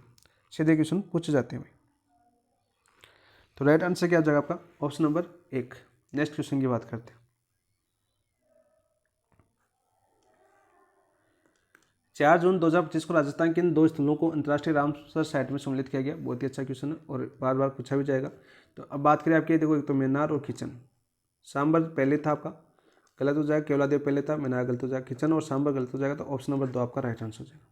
सीधे क्वेश्चन पूछे जाते हैं भाई। तो राइट आंसर क्या हो जाएगा आपका? Option number 1। नेक्स्ट क्वेश्चन की बात करते हैं। 4 जून 2025 को राजस्थान के इन 2 स्थलों को अंतर्राष्ट्रीय रामसर साइट में सम्मिलित किया गया। बहुत ही अच्छा क्वेश्चन है और बार बार पूछा भी जाएगा। तो अब बात करें आपकी, देखो एक तो मेनार और किचन। सांबर पहले था आपका, गलत हो जाएगा। केवलादेव पहले था, मेनार गलत हो जाएगा। किचन और सांबर गलत हो जाएगा, तो ऑप्शन नंबर 2 आपका राइट आंसर हो जाएगा।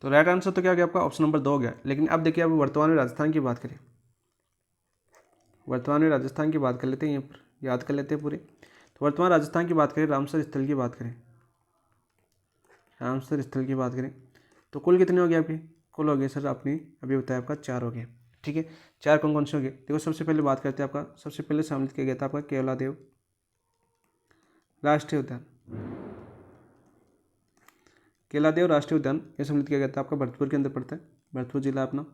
तो राइट आंसर तो क्या हो गया आपका? ऑप्शन नंबर 2 हो गया। लेकिन अब देखिए, अब वर्तमान में राजस्थान की बात करें, वर्तमान में राजस्थान की बात कर लेते हैं, यहाँ पर याद कर लेते हैं पूरे। तो वर्तमान राजस्थान की बात करें, रामसर स्थल की बात करें, रामसर स्थल की बात करें तो कुल कितने हो गए आपके? कुल हो गए सर, आपने अभी बताया आपका 4 हो गए, ठीक है। 4 कौन कौन से हो गए? देखो सबसे पहले बात करते हैं आपका, सबसे पहले सम्मिलित किया गया था आपका केवलादेव राष्ट्रीय उद्यान। केवलादेव राष्ट्रीय उद्यान ये सम्मिलित किया गया था आपका, भरतपुर के अंदर पड़ता है, भरतपुर जिला अपना,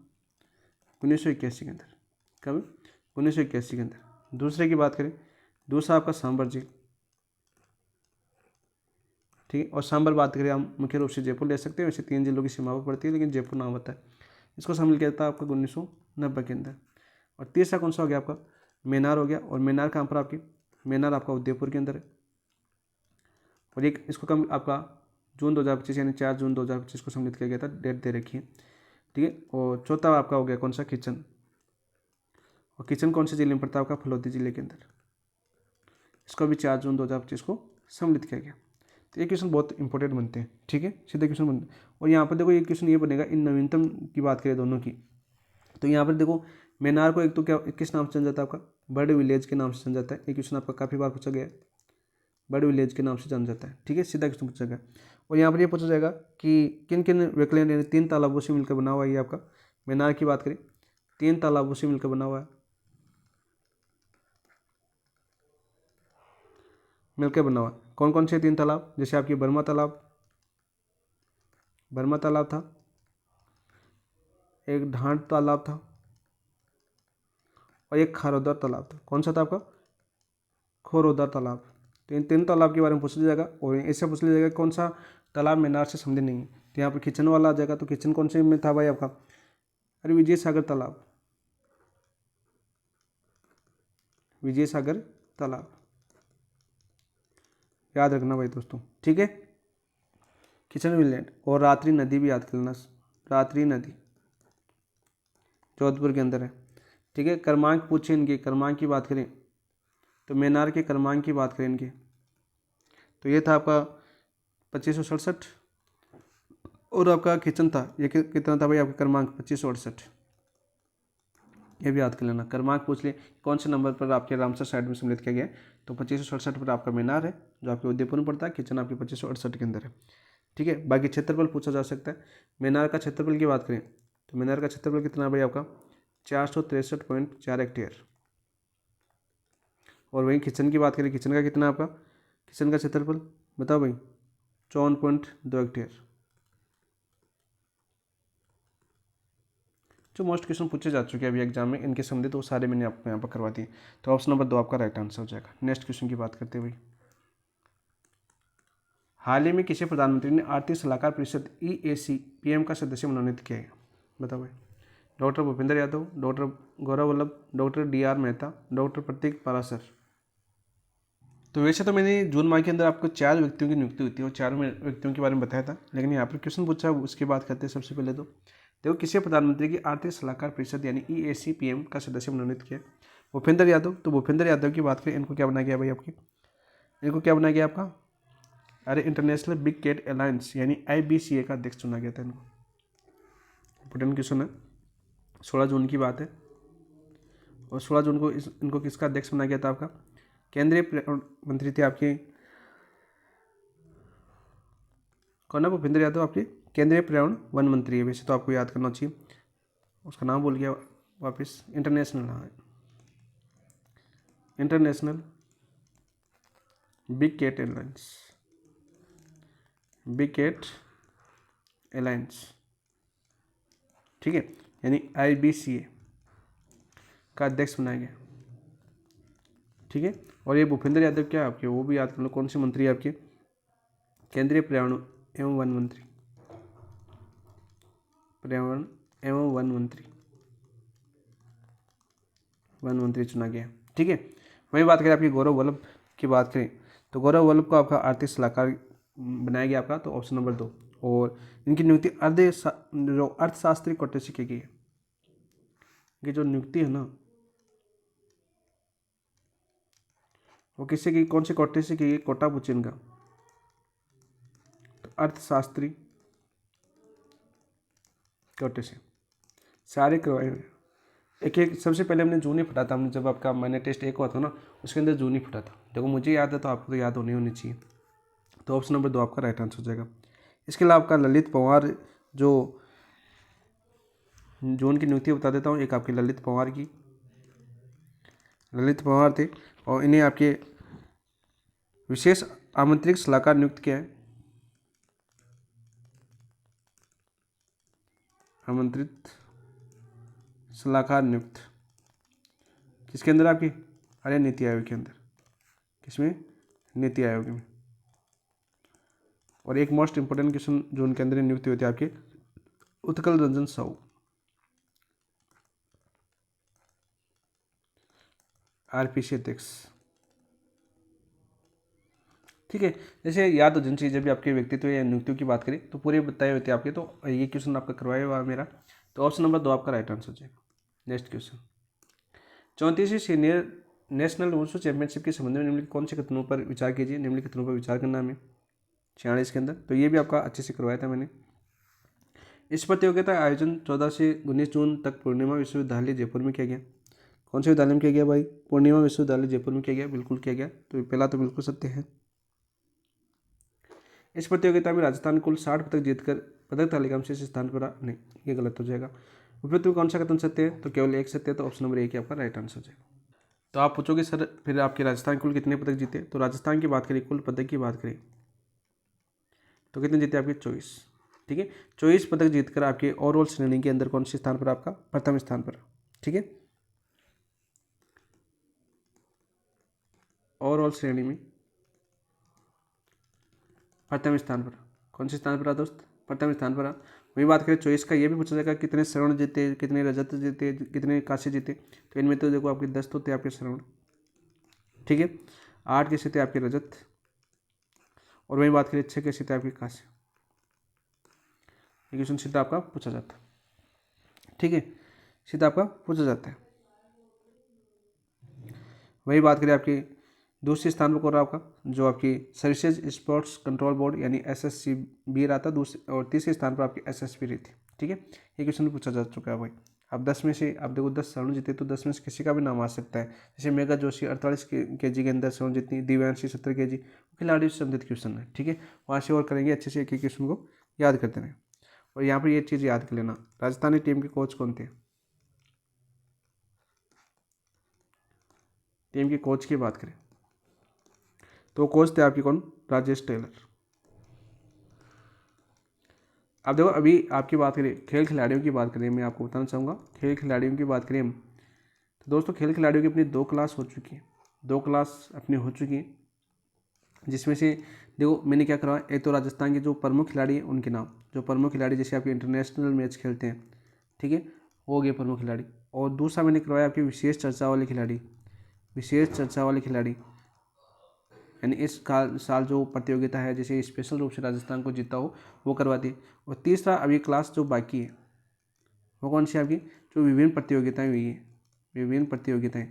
1981 के अंदर। कब? 1981 के अंदर। दूसरे की बात करें, दूसरा आपका सांबर झील, ठीक है। और सांबर बात करें हम मुख्य रूप से जयपुर ले सकते हैं, वैसे 3 जिलों की सीमा पर पड़ती है लेकिन जयपुर नाम होता है। इसको शामिल किया था आपका 1990 के अंदर। और तीसरा कौन सा हो गया आपका? मेनार हो गया। और मेनार कहाँ पर आपकी? मेनार आपका उदयपुर के अंदर है। और एक इसको कम आपका जून 2025 यानी 4 जून 2025 को सम्मिलित किया गया था, डेट दे रखी है, ठीक है। और चौथा आपका हो गया कौन सा? किचन। और किचन कौन से जिले में पड़ता है आपका? फलोदी जिले के अंदर। इसको भी 4 जून 2025 को सम्मिलित किया गया। तो ये क्वेश्चन बहुत इंपॉर्टेंट बनते हैं, ठीक है, सीधे क्वेश्चन बनते हैं। और यहाँ पर देखो ये क्वेश्चन ये बनेगा, इन नवीनतम की बात करें दोनों की, तो यहाँ पर देखो मेनार को एक तो क्या किस नाम से जाना जाता है? आपका बर्ड विलेज के नाम से जाना जाता है। ये क्वेश्चन आपका काफ़ी बार पूछा गया है, बर्ड विलेज के नाम से जाना जाता है, ठीक है, सीधा क्वेश्चन पूछा गया। और यहाँ पर ये पूछा जाएगा कि किन किन वेटलैंड यानी 3 तालाबों से मिलकर बना हुआ है ये आपका मेनार की बात करें, 3 तालाबों से मिलकर बना हुआ है, मिलकर बना हुआ। कौन कौन से 3 तालाब? जैसे आपकी बर्मा तालाब था, एक ढांड तालाब था, और एक खारोदर तालाब था। कौन सा था आपका? खोरोदर तालाब। तो इन 3 तालाब के बारे में पूछ लिया जाएगा। और इससे पूछ लिया जाएगा कौन सा तालाब मेनार से संबंधित नहीं है, तो यहाँ पर किचन वाला आ जाएगा। तो किचन कौन से में था भाई आपका? अरे विजय सागर तालाब, विजय सागर तालाब, याद रखना भाई दोस्तों, ठीक है। किचन विलेट। और रात्रि नदी भी याद कर लेना, रात्रि नदी जोधपुर के अंदर है, ठीक है। क्रमांक पूछे इनके, क्रमांक की बात करें तो मेनार के क्रमांक की बात करें इनके तो ये था आपका 2567। और आपका किचन था, ये कितना था भाई आपका क्रमांक 2568। ये भी याद कर लेना, क्रमांक पूछ लिए कौन से नंबर पर आपके रामसर साइड में सम्मिलित किया गया है, तो 2568 पर आपका मीनार है जो आपके उदयपुर में पड़ता है। किचन आपके 2568 के अंदर है। ठीक है, बाकी क्षेत्रफल पूछा जा सकता है। मीनार का क्षेत्रफल की बात करें तो मीनार का क्षेत्रफल कितना है भाई आपका 463.4 हेक्टेयर। और वहीं किचन की बात करें, किचन का कितना है आपका, किचन का क्षेत्रफल बताओ भाई 54.2 हेक्टेयर। जो मोस्ट क्वेश्चन पूछे जा चुके हैं अभी एग्जाम में इनके संबंधित तो वो सारे मैंने आपको यहाँ पर करवा दिए। तो ऑप्शन नंबर 2 आपका राइट आंसर हो जाएगा। नेक्स्ट क्वेश्चन की बात करते हैं भाई, हाल ही में किसी प्रधानमंत्री ने आर्थिक सलाहकार परिषद EAC PM का सदस्य मनोनीत किया है, बताओ भाई। Doctor Bhupendra Yadav, doctor Gaurav Vallabh, doctor DR Mehta, doctor Prateek Parashar. तो वैसे तो मैंने जून माह के अंदर आपको 4 व्यक्तियों की नियुक्ति हुई थी और 4 व्यक्तियों के बारे में बताया था, लेकिन यहाँ पर क्वेश्चन पूछा उसकी बात करते हैं। सबसे पहले तो देखो किसी प्रधानमंत्री की आर्थिक सलाहकार परिषद यानी EAC PM का सदस्य मनोनीत किया भूपेंद्र यादव। तो भूपेंद्र यादव की बात करें, इनको क्या बनाया गया भाई आपकी, इनको क्या बनाया गया आपका, अरे इंटरनेशनल बिग कैट अलायंस यानी IBCA का अध्यक्ष चुना गया था इनको। इंपोर्टेंट क्वेश्चन है, 16 जून की बात है और 16 जून को इनको किसका अध्यक्ष बनाया गया था आपका, केंद्रीय मंत्री थे आपके कौन है, भूपेंद्र यादव आपके केंद्रीय पर्यावरण वन मंत्री है। वैसे तो आपको याद करना चाहिए, उसका नाम भूल गया वापस, international big cat alliance, big cat alliance, ठीक है, यानी IBCA का अध्यक्ष बनाया गया। ठीक है, और ये भूपेंद्र यादव क्या है आपके, वो भी याद कर लो, कौन से मंत्री है आपके, केंद्रीय पर्यावरण एवं वन मंत्री, पर्यावरण एवं वन मंत्री चुना गया। ठीक है, वही बात करें आपकी गौरव वल्लभ की बात करें तो गौरव वल्लभ को आपका आर्थिक सलाहकार बनाया गया आपका, तो ऑप्शन नंबर 2। और इनकी नियुक्ति जो अर्थशास्त्री कोटे से की गई है। ये जो नियुक्ति है ना वो किससे की, कौन से कोटे से की गई, कोटा पूछे इनका, तो अर्थशास्त्री कोटे से सारे करवाए हुए। एक सबसे पहले हमने जून ही फटा था, हमने जब आपका मैंने टेस्ट 1 हुआ था ना उसके अंदर जून ही फटा था। देखो मुझे याद है तो आपको तो याद होनी चाहिए। तो ऑप्शन नंबर 2 आपका राइट आंसर हो जाएगा। इसके अलावा आपका ललित पंवार, जो जून की नियुक्ति बता देता हूँ, एक आपके ललित पंवार थे और इन्हें आपके विशेष आमंत्रित सलाहकार नियुक्त किया है। आमंत्रित सलाहकार नियुक्त किसके अंदर आपकी, अरे नीति आयोग के अंदर, किसमें, नीति आयोग में। और एक मोस्ट इंपोर्टेंट क्वेश्चन जो उनके अंदर नियुक्ति होती है आपके, उत्कल रंजन साहू, RPC अध्यक्ष। ठीक है, जैसे याद हो जानी चाहिए जब भी आपके व्यक्तित्व या नियुक्तियों की बात करें तो पूरे बताए होते हैं आपके, तो ये क्वेश्चन आपका करवाया हुआ मेरा, तो ऑप्शन नंबर 2 आपका राइट आंसर हो जाएगा। नेक्स्ट क्वेश्चन, 34वीं सीनियर नेशनल वुशु चैंपियनशिप के संबंध में निम्नलिखित कौन से कथनों पर विचार कीजिए, निम्नलिखित कथनों पर विचार करना हमें 46 के अंदर, तो ये भी आपका अच्छे से करवाया था मैंने। इस प्रतियोगिता का आयोजन 14 से 19 जून तक पूर्णिमा विश्वविद्यालय जयपुर में किया गया। कौन से विद्यालय में किया गया भाई, पूर्णिमा विश्वविद्यालय जयपुर में किया गया, बिल्कुल किया गया, तो पहला तो बिल्कुल सत्य है। इस प्रतियोगिता में राजस्थान कुल 60 पदक जीतकर पदक तालिका में शीर्ष स्थान पर नहीं, ये गलत हो जाएगा। उपयुक्त में कौन सा कथन सत्य है, तो केवल एक सत्य है, तो ऑप्शन नंबर 1 आपका राइट आंसर हो जाएगा। तो आप पूछोगे सर फिर आपके राजस्थान कुल कितने पदक जीते, तो राजस्थान की बात करें, कुल पदक की बात करें तो कितने जीते आपके 24। ठीक है, 24 पदक जीतकर आपके ओवरऑल श्रेणी के अंदर कौन से स्थान पर, आपका प्रथम स्थान पर। ठीक है, ओवरऑल श्रेणी में प्रथम स्थान पर, कौन से स्थान पर दोस्त, प्रथम स्थान पर। वही बात करें 24 का, ये भी पूछा जाएगा कितने स्वर्ण जीते, कितने रजत जीते, कितने कांस्य जीते, तो इनमें तो देखो आपके 10 तो थे आपके स्वर्ण। ठीक है, 8 कैसे थे आपके रजत, और वही बात करें 6 कैसे थे आपके कांस्य। ये क्वेश्चन सीधा आपका पूछा जाता है। ठीक है, सीधा आपका पूछा जाता है। वही बात करें आपकी दूसरे स्थान पर कौन रहा आपका, जो आपकी सर्विसेज स्पोर्ट्स कंट्रोल बोर्ड यानी SSCB रहा था दूसरे, और तीसरे स्थान पर आपकी SSB रही थी। ठीक है, ये क्वेश्चन पूछा जा चुका है भाई। अब 10 में से आप देखो 10 स्वर्ण जीते, तो 10 में से किसी का भी नाम आ सकता है। जैसे मेघा जोशी 48 kg के अंदर स्वर्ण जीतनी, दिव्यांशी 70 kg, खिलाड़ी से संबंधित क्वेश्चन है। ठीक है, वहाँ से और करेंगे अच्छे से, एक एक क्वेश्चन को याद करते रहें। और यहाँ पर ये चीज़ याद कर लेना, राजस्थानी टीम के कोच कौन थे। टीम के कोच की बात करें तो कोच थे आपकी कौन, राजेश टेलर। अब देखो अभी आपकी बात करें, खेल खिलाड़ियों की बात करें, मैं आपको बताना चाहूँगा खेल खिलाड़ियों की बात करें हम, तो दोस्तों खेल खिलाड़ियों की अपनी 2 क्लास हो चुकी है, 2 क्लास अपनी हो चुकी है, जिसमें से देखो मैंने क्या करवाया, एक तो राजस्थान के जो प्रमुख खिलाड़ी हैं उनके नाम, जो प्रमुख खिलाड़ी जैसे आपके इंटरनेशनल मैच खेलते हैं, ठीक है, वो हो गए प्रमुख खिलाड़ी। और दूसरा मैंने करवाया आपके विशेष चर्चा वाले खिलाड़ी, विशेष चर्चा वाले खिलाड़ी, यानी इस साल जो प्रतियोगिता है जैसे स्पेशल रूप से राजस्थान को जीता हो वो करवा दी। और तीसरा अभी क्लास जो बाकी है वो कौन सी आपकी, जो विभिन्न प्रतियोगिताएं हुई है, विभिन्न प्रतियोगिताएं।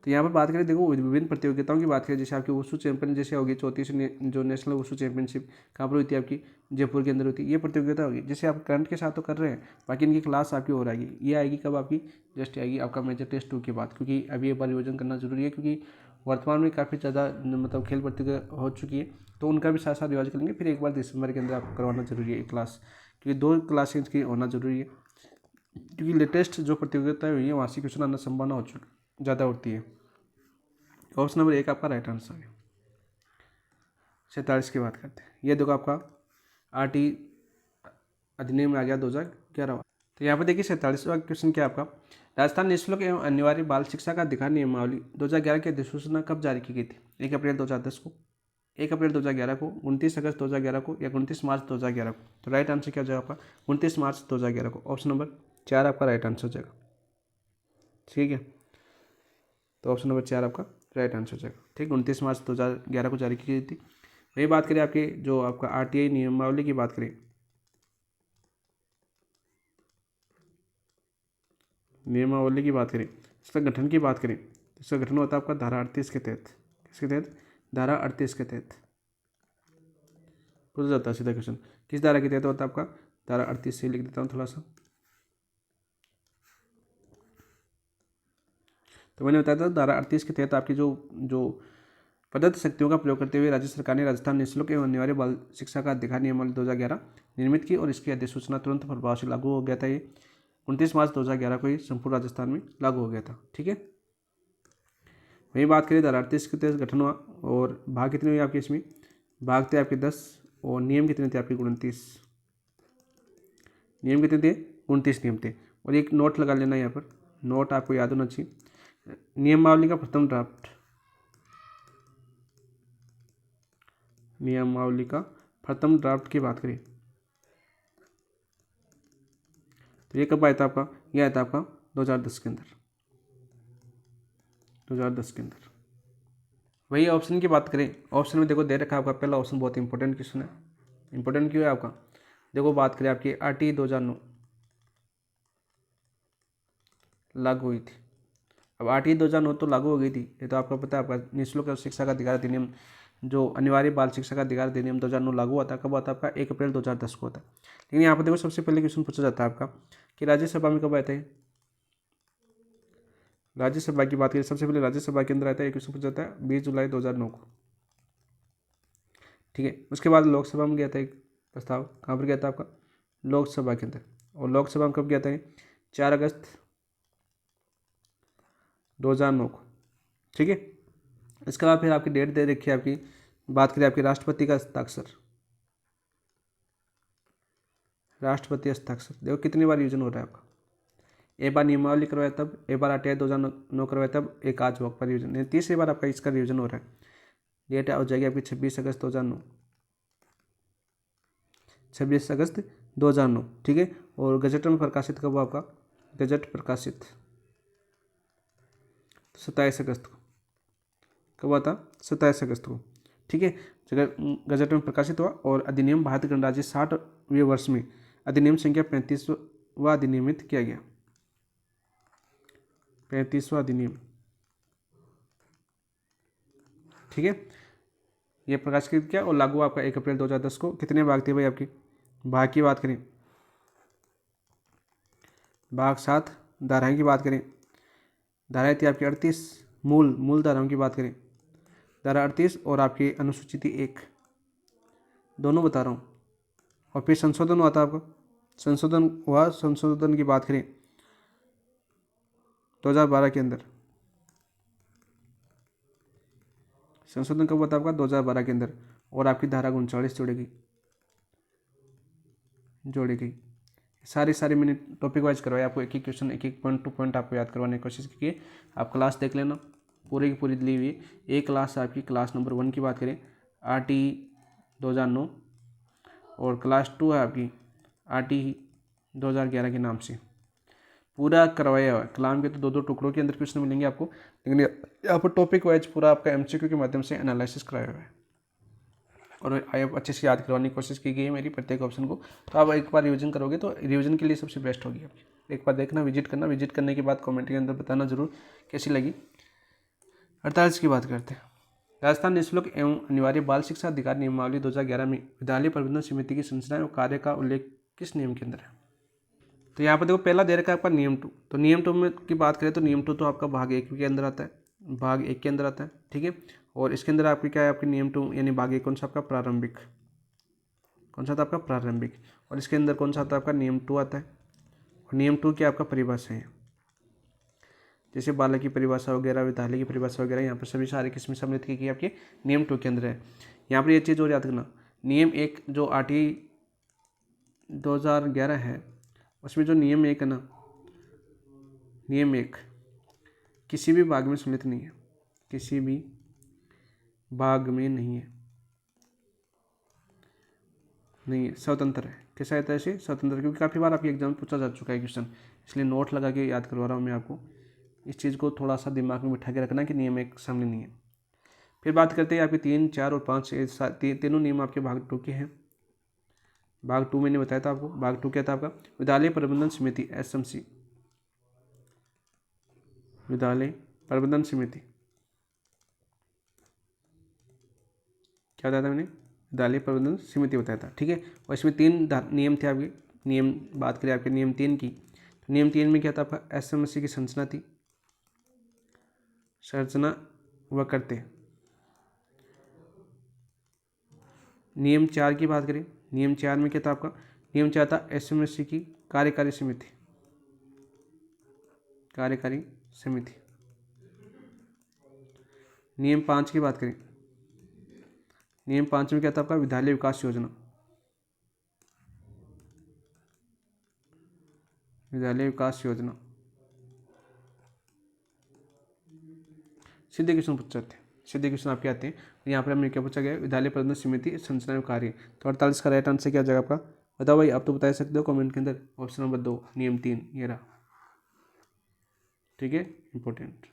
तो यहाँ पर बात करें, देखो विभिन्न प्रतियोगिताओं की बात करें, जैसे आपकी वुशु चैंपियन जैसे होगी 34 जो नेशनल वुशु चैंपियनशिप कहाँ पर हुई थी आपकी, जयपुर के अंदर हुई थी, ये प्रतियोगिता होगी। जैसे आप करंट के साथ तो कर रहे हैं, बाकी इनकी क्लास आपकी और आएगी, ये आएगी कब आपकी, जस्ट आएगी आपका मेजर टेस्ट 2 के बाद, क्योंकि अभी एक बार रिविजन करना जरूरी है, क्योंकि वर्तमान में काफ़ी ज़्यादा मतलब खेल प्रतियोगिता हो चुकी है, तो उनका भी साथ साथ रिवाइज करेंगे। फिर एक बार दिसंबर के अंदर आपको करवाना जरूरी है क्लास, क्योंकि 2 क्लासेज की होना जरूरी है, क्योंकि लेटेस्ट जो प्रतियोगिताएं हुई है वहाँ से क्वेश्चन आना संभावना हो चुकी ज़्यादा होती है। ऑप्शन नंबर 1 आपका राइट आंसर है। 47 की बात करते हैं, ये देखो आपका RT अधिनियम आ गया 2011। तो यहाँ पर देखिए 47वां क्वेश्चन क्या आपका, राजस्थान निःशुल्क एवं अनिवार्य बाल शिक्षा का अधिकार नियमावली 2011 की अधिसूचना कब जारी की गई थी, 1 अप्रैल 2010 को, 1 अप्रैल 2011 को, 29 अगस्त 2011 को, या 29 मार्च 2011 को। तो राइट आंसर क्या हो जाएगा आपका, 29 मार्च 2011 को। ऑप्शन नंबर 4 आपका राइट आंसर हो जाएगा। ठीक है, तो ऑप्शन नंबर 4 आपका राइट आंसर हो जाएगा। ठीक, 29 मार्च 2011 को जारी की गई थी। वही बात करें आपके जो आपका RTI नियमावली की बात करें, नियमावली की बात करें, इसका गठन की बात करें, तो इसका गठन होता है आपका धारा 38 के तहत। किसके तहत, धारा 38 के तहत पूछा जाता है सीधा क्वेश्चन, किस धारा के तहत होता है आपका, धारा 38 से लिख देता हूँ थोड़ा सा। तो मैंने बताया था धारा 38 के तहत आपकी जो प्रदत्त शक्तियों का प्रयोग करते हुए राज्य सरकार ने राजस्थान निःशुल्क एवं अनिवार्य बाल शिक्षा का अधिकार नियमावली 2011 निर्मित की, और इसकी अधिसूचना तुरंत प्रभाव से लागू हो गया था। ये 29 मार्च 2011 को ही संपूर्ण राजस्थान में लागू हो गया था। ठीक है, वही बात करें धारा 38 के तहत गठन हुआ, और भाग कितने हुए आपके इसमें, भाग थे आपके 10, और नियम कितने थे आपके 29, नियम कितने थे 29 नियम थे। और एक नोट लगा लेना यहाँ पर, नोट आपको याद होना चाहिए, नियमावली का प्रथम ड्राफ्ट, नियमावली का प्रथम ड्राफ्ट की बात करें तो ये कब आया था आपका, यह आया था आपका 2010 के अंदर, 2010 के अंदर। वही ऑप्शन की बात करें, ऑप्शन में देखो दे रखा है आपका पहला ऑप्शन, बहुत इंपॉर्टेंट क्वेश्चन है। इंपॉर्टेंट क्यों है आपका, देखो बात करें आपकी RTI 2009 लागू हुई थी। अब RTI 2009 तो लागू हो गई थी, ये तो आपको पता है, आपका निःशुल्क शिक्षा का अधिकार अधिनियम, जो अनिवार्य बाल शिक्षा का अधिकार अधिनियम 2009 लागू हुआ था, कब हुआ था आपका, 1 अप्रैल 2010 को होता है। लेकिन यहाँ पर देखो सबसे पहले क्वेश्चन पूछा जाता है आपका कि राज्यसभा में कब आए थे, राज्यसभा की बात करें सबसे पहले राज्यसभा के अंदर आता है, एक क्वेश्चन पूछा जाता है 20 जुलाई 2009 को। ठीक है, उसके बाद लोकसभा में गया था एक प्रस्ताव, कहाँ पर गया था आपका, लोकसभा के अंदर, और लोकसभा में कब गया था, 4 अगस्त 2009 को। ठीक है, इसके बाद फिर आपकी डेट दे रखी है आपकी, बात करें आपकी राष्ट्रपति का हस्ताक्षर, राष्ट्रपति हस्ताक्षर देखो कितनी बार यूजन हो रहा है आपका, एक बार नियमावली करवाया तब, एक बार RTI 2009 करवाया तब, एक आज वक्त पर रिविजन, तीसरी बार आपका इसका रिविजन हो रहा है। डेट हो जाएगी आपकी 26 अगस्त 2009, 26 अगस्त 2009। ठीक है, और गजट में प्रकाशित कब हुआ आपका, गजट प्रकाशित 27 अगस्त को, कब हुआ था, 27 अगस्त को। ठीक है, गजट में प्रकाशित हुआ, और अधिनियम भारत गणराज्य 60वें वर्ष में अधिनियम संख्या 35वां अधिनियमित किया गया। 35वां अधिनियम, ठीक है। ये प्रकाशित किया और लागू आपका 1 अप्रैल 2010 को। कितने भाग थे भाई आपकी? भाग की बात करें, भाग 7। धाराएं की बात करें, धाराएं थी आपकी 38। मूल धाराओं की बात करें, धारा 38 और आपकी अनुसूची थी 1, दोनों बता रहा हूँ। और फिर संशोधन हुआ था आपका, संशोधन हुआ। संशोधन की बात करें 2012 के अंदर, संशोधन कब हुआ था आपका? 2012 के अंदर। और आपकी धारा 39 जोड़ी गई। सारे मैंने टॉपिक वाइज करवाए आपको, एक क्वेश्चन, एक पॉइंट टू पॉइंट आपको याद करवाने की कोशिश की। आप क्लास देख लेना, पूरी की पूरी ली हुई। एक क्लास आपकी क्लास नंबर 1 की बात करें RT 2009, और क्लास 2 है आपकी RT 2011 के नाम से पूरा करवाया हुआ है। कलाम के तो 2-2 टुकड़ों के अंदर क्वेश्चन मिलेंगे आपको, लेकिन यहाँ पर टॉपिक वाइज पूरा आपका MCQ के माध्यम से एनालिसिस कराया हुआ है और अच्छे से याद करवाने की कोशिश की गई है मेरी प्रत्येक ऑप्शन को। तो आप एक बार रिवीजन करोगे तो रिवीजन के लिए सबसे बेस्ट होगी आपकी। एक बार देखना, विजिट करना, विजिट करने के बाद कमेंट के अंदर बताना जरूर कैसी लगी। 48 की बात करते हैं। राजस्थान निःशुल्क एवं अनिवार्य बाल शिक्षा अधिकार नियमावली 2011 में विद्यालय प्रबंधन समिति की संरचना एवं कार्य का उल्लेख किस नियम के अंदर है? तो यहाँ पर देखो पहला दे रखा है आपका नियम 2। तो नियम 2 में की बात करें तो नियम 2 तो आपका भाग 1 के अंदर आता है, भाग 1 के अंदर आता है, ठीक है। और इसके अंदर आपकी क्या है, आपकी नियम 2 यानी भाग 1 कौन सा आपका? प्रारंभिक। कौन सा था आपका? प्रारंभिक। और इसके अंदर कौन सा आता है आपका? नियम 2 आता है। और नियम 2 की आपका परिभाषा है, जैसे बालक की परिभाषा वगैरह, विद्यालय की परिभाषा वगैरह, यहाँ पर सभी सारी किस्में सम्मिलित की गई आपके नियम 2 के अंदर है। यहाँ पर ये चीज़ और याद रखना, नियम 1 जो RT 2011 है उसमें जो नियम 1 है ना, नियम 1 किसी भी भाग में सम्मिलित नहीं है, किसी भी भाग में नहीं है, स्वतंत्र है। कैसा रहता है इसे? स्वतंत्र, क्योंकि काफ़ी बार आपके एग्जाम में पूछा जा चुका है क्वेश्चन, इसलिए नोट लगा के याद करवा रहा हूँ मैं आपको। इस चीज़ को थोड़ा सा दिमाग में बिठा के रखना कि नियम 1 सामने नहीं है। फिर बात करते हैं आपके 3, 4 और 5, तीनों नियम आपके भाग 2 के हैं। भाग 2 मैंने बताया था आपको। भाग 2 क्या था आपका? विद्यालय प्रबंधन समिति SMC, विद्यालय प्रबंधन समिति क्या बताया था मैंने? विद्यालय प्रबंधन समिति बताया था, ठीक है। और इसमें 3 नियम थे आपके। नियम बात करें आपके नियम 3 की, तो नियम 3 में क्या था आपका? SMC की संरचना थी, संरचना व करते। नियम 4 की बात करें, नियम 4 में क्या था आपका? नियम 4 था SMC की कार्यकारी समिति, कार्यकारी समिति। नियम 5 की बात करें, नियम 5 में क्या था आपका? विद्यालय विकास योजना, विद्यालय विकास योजना। सीधे क्वेश्चन पूछ जाते हैं, सीधे क्वेश्चन आपके आते हैं। तो यहाँ पर हमने क्या पूछा गया? विद्यालय प्रबंधन समिति संरचना एवं कार्य। तो 48 का राइट आंसर क्या हो जाएगा आपका? बताओ भाई, आप तो बता सकते हो कमेंट के अंदर। ऑप्शन नंबर 2 नियम 3 ये रहा, ठीक है, इंपॉर्टेंट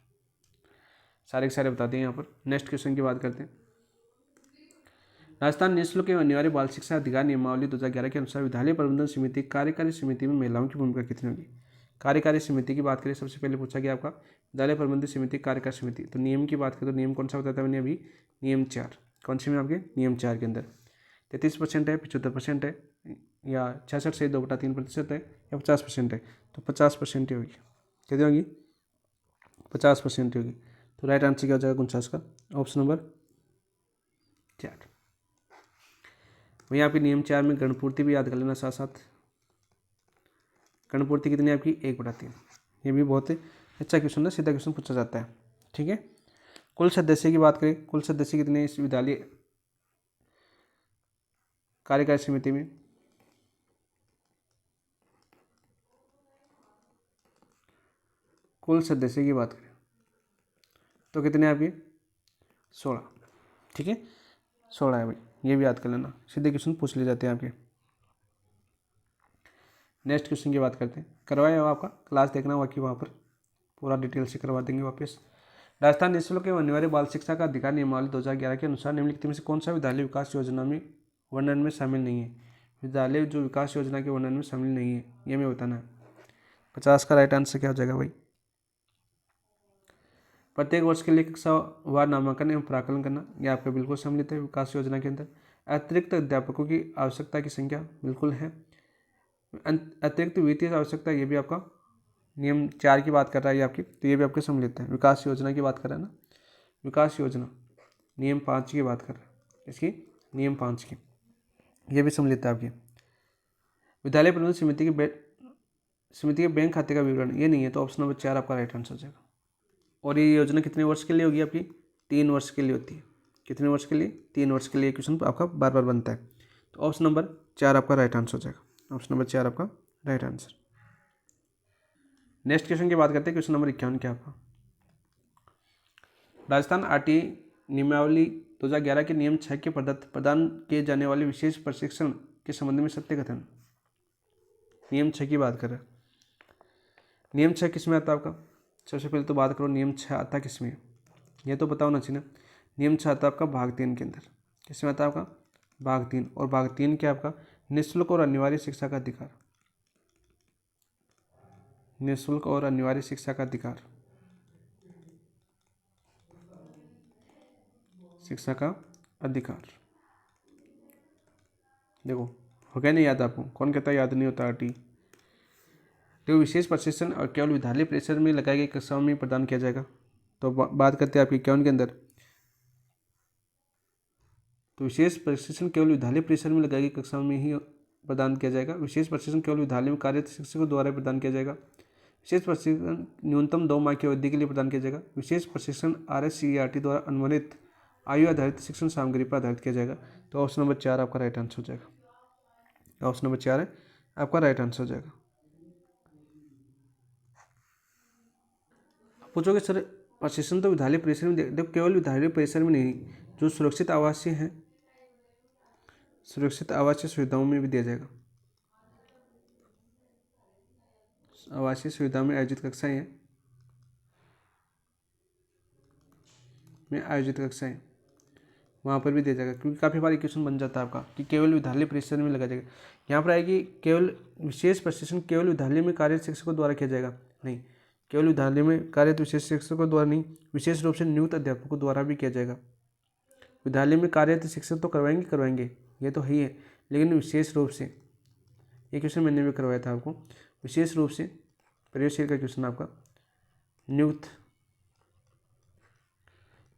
सारे के सारे बता दें। यहाँ पर नेक्स्ट क्वेश्चन की बात करते हैं। राजस्थान निःशुल्क एवं अनिवार्य बाल शिक्षा अधिकार नियमावली 2011 के अनुसार विद्यालय प्रबंधन समिति कार्यकारी समिति में महिलाओं की भूमिका कितनी होगी? कार्यकारी समिति की बात करें, सबसे पहले पूछा गया आपका विद्यालय प्रबंधन समिति कार्यकारी समिति। तो नियम की बात करें तो नियम कौन सा बताया था मैंने अभी? नियम 4। कौन से में आपके? नियम 4 के अंदर 33% है, 75% है, या 66 से 2/3% है, या 50% है? तो 50% ही होगी। कितनी होगी? 50% ही होगी। तो राइट आंसर क्या हो जाएगा 49 का? Option number 4। वहीं आपके नियम 4 में गणपूर्ति भी याद कर लेना साथ साथ। गणपूर्ति कितनी है आपकी? 1/3। ये भी बहुत अच्छा क्वेश्चन है, सीधा क्वेश्चन पूछा जाता है, ठीक है। कुल सदस्य की बात करें, कुल सदस्य कितने इस विद्यालय कार्यकारी समिति में? कुल सदस्य की बात करें तो कितने आपके? 16, ठीक है, 16 है भाई, ये भी याद कर लेना, सीधे क्वेश्चन पूछ ले जाते हैं आपके। नेक्स्ट क्वेश्चन की बात करते हैं। करवाया हो आपका, क्लास देखना हुआ कि वहाँ पर पूरा डिटेल से करवा देंगे वापस। राजस्थान निःशुल्क एवं अनिवार्य बाल शिक्षा का अधिकार नियमावली 2011 के अनुसार निम्नलिखित में से कौन सा विद्यालय विकास योजना में वर्णन में शामिल नहीं है? विद्यालय जो विकास योजना के वर्णन में शामिल नहीं है, ये हमें बताना है। 50 का राइट आंसर क्या हो जाएगा भाई? प्रत्येक वर्ष के लिए कक्षावार नामांकन एवं प्राकलन करना, यह आपका बिल्कुल सम्मिलित है विकास योजना के अंदर। अतिरिक्त अध्यापकों की आवश्यकता की संख्या बिल्कुल है। अतिरिक्त वित्तीय आवश्यकता, ये भी आपका नियम 4 की बात कर रहा है ये आपकी, तो ये भी आपके सम्मिलित है। विकास योजना की बात कर रहा है ना, विकास योजना नियम 5 की बात कर रहा है, इसकी नियम 5 की, ये भी सम्मिलित है आपकी। विद्यालय प्रबंधन समिति के बैंक खाते का विवरण, ये नहीं है, तो ऑप्शन नंबर 4 आपका राइट आंसर हो जाएगा। और ये योजना कितने वर्ष के लिए होगी आपकी? 3 वर्ष के लिए होती है। कितने वर्ष के लिए? 3 वर्ष के लिए क्वेश्चन आपका बार बार बनता है। तो ऑप्शन नंबर 4 आपका राइट आंसर हो जाएगा। ऑप्शन नंबर 4 आपका राइट आंसर। नेक्स्ट क्वेश्चन की बात करते हैं, क्वेश्चन नंबर 51 क्या आपका? राजस्थान आरटीई नियमावली 2011 के नियम 6 के प्रदान किए जाने वाले विशेष प्रशिक्षण के संबंध में सत्य कथन। नियम 6 की बात कर रहे हैं। नियम 6 किस में आता है आपका? सबसे पहले तो बात करो नियम 6 आता किस में, ये तो पता होना चाहिए ना। नियम 6 आता है आपका भाग 3 के अंदर। किस में आता है आपका? भाग 3। और भाग 3 क्या आपका? निःशुल्क और अनिवार्य शिक्षा का अधिकार। निःशुल्क और अनिवार्य शिक्षा का अधिकार, शिक्षा का अधिकार। देखो हो गया नहीं याद आपको? कौन कहता है याद नहीं होता आरटी? तो विशेष प्रशिक्षण और केवल विद्यालय परिसर में लगाई गई कक्षाओं में प्रदान किया जाएगा। तो बात करते हैं आपकी क्या के अंदर, तो विशेष प्रशिक्षण केवल विद्यालय परिसर में लगाई गई कक्षाओं में ही प्रदान किया जाएगा। विशेष प्रशिक्षण केवल विद्यालय में कार्यरत शिक्षकों द्वारा प्रदान किया जाएगा। विशेष प्रशिक्षण न्यूनतम 2 माह की अवधि के लिए प्रदान किया जाएगा। विशेष प्रशिक्षण RSCERT द्वारा अनुमानित आयु आधारित शिक्षण सामग्री पर आधारित किया जाएगा। तो ऑप्शन नंबर 4 आपका राइट आंसर हो जाएगा। ऑप्शन नंबर 4 है आपका राइट आंसर हो जाएगा। पूछोगे सर प्रशिक्षण तो विद्यालय परिसर में देखो, केवल विद्यालय परिसर में नहीं, जो सुरक्षित आवासीय हैं, सुरक्षित आवासीय सुविधाओं में भी दिया जाएगा। आवासीय सुविधाओं में आयोजित कक्षाएं हैं, वहाँ पर भी दिया जाएगा। क्योंकि काफ़ी बार क्वेश्चन बन जाता है आपका कि केवल विद्यालय परिसर में लगा जाएगा। यहाँ पर आएगी केवल विशेष प्रशिक्षण केवल विद्यालय में कार्यरत शिक्षकों द्वारा किया जाएगा, नहीं, केवल विद्यालय में कार्यरत विशेष शिक्षकों द्वारा नहीं, विशेष रूप से नियुक्त अध्यापकों द्वारा भी किया जाएगा। विद्यालय में कार्यरत शिक्षक तो करवाएंगे, ये तो है ही है, लेकिन विशेष रूप से, ये क्वेश्चन मैंने भी करवाया था आपको, विशेष रूप से प्रयोगशील का क्वेश्चन आपका, नियुक्त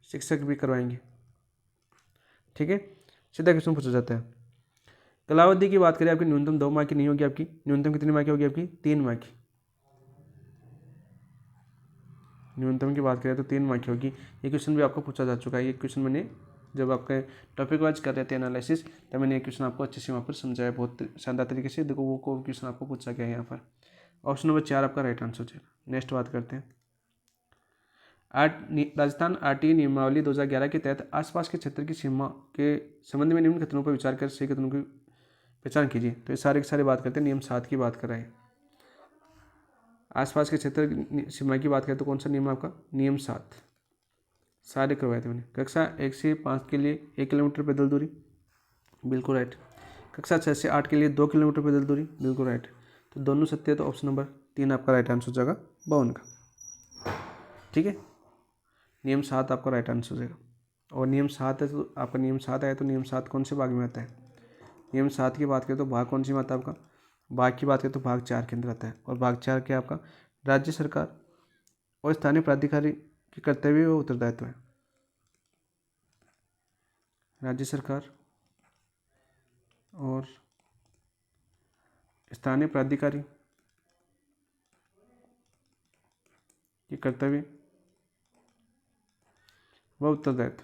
शिक्षक भी करवाएंगे। ठीक है, सीधा क्वेश्चन पूछा जाता है। कालावधि की बात करें आपकी, न्यूनतम 2 माह की नहीं होगी आपकी, न्यूनतम कितनी माह की होगी आपकी? 3 माह की। न्यूनतम की बात करें तो 3 माह की होगी। ये क्वेश्चन भी आपको पूछा जा चुका है। ये क्वेश्चन मैंने जब आपके टॉपिक वाइज कर रहे थे एनालिसिस, तब मैंने ये क्वेश्चन आपको अच्छे से वहाँ पर समझाया बहुत शानदार तरीके से। देखो वो क्वेश्चन आपको पूछा गया है यहाँ पर। ऑप्शन नंबर 4 आपका राइट आंसर हो जाएगा। नेक्स्ट बात करते हैं, राजस्थान आरटीई नियमावली 2011 के तहत आसपास के क्षेत्र की सीमा के संबंध में निम्न कथनों पर विचार कर सही कथनों की पहचान कीजिए। तो ये सारे के सारे बात करते हैं नियम 7 की बात कर रहे हैं। आसपास के क्षेत्र की सीमा की बात करें तो कौन सा नियम आपका? नियम 7 सारे करवाए थे मैंने। कक्षा 1 से 5 के लिए 1 किलोमीटर पैदल दूरी, बिल्कुल राइट। कक्षा 6 से 8 के लिए 2 किलोमीटर पैदल दूरी, बिल्कुल राइट। तो दोनों सत्य है, तो ऑप्शन नंबर 3 आपका राइट आंसर हो जाएगा 52 का। ठीक है, नियम 7 आपका राइट आंसर हो जाएगा। और नियम 7 है तो आपका नियम 7 आया, तो नियम 7 कौन से भाग में आता है? नियम 7 की बात करें तो भाग कौन सी में आता है आपका? भाग की बात करें तो भाग 4 के अंदर आता है। और भाग 4 क्या आपका? राज्य सरकार और स्थानीय प्राधिकारी के कर्तव्य व उत्तरदायित्व है। राज्य सरकार और स्थानीय प्राधिकारी के कर्तव्य व उत्तरदायित्व,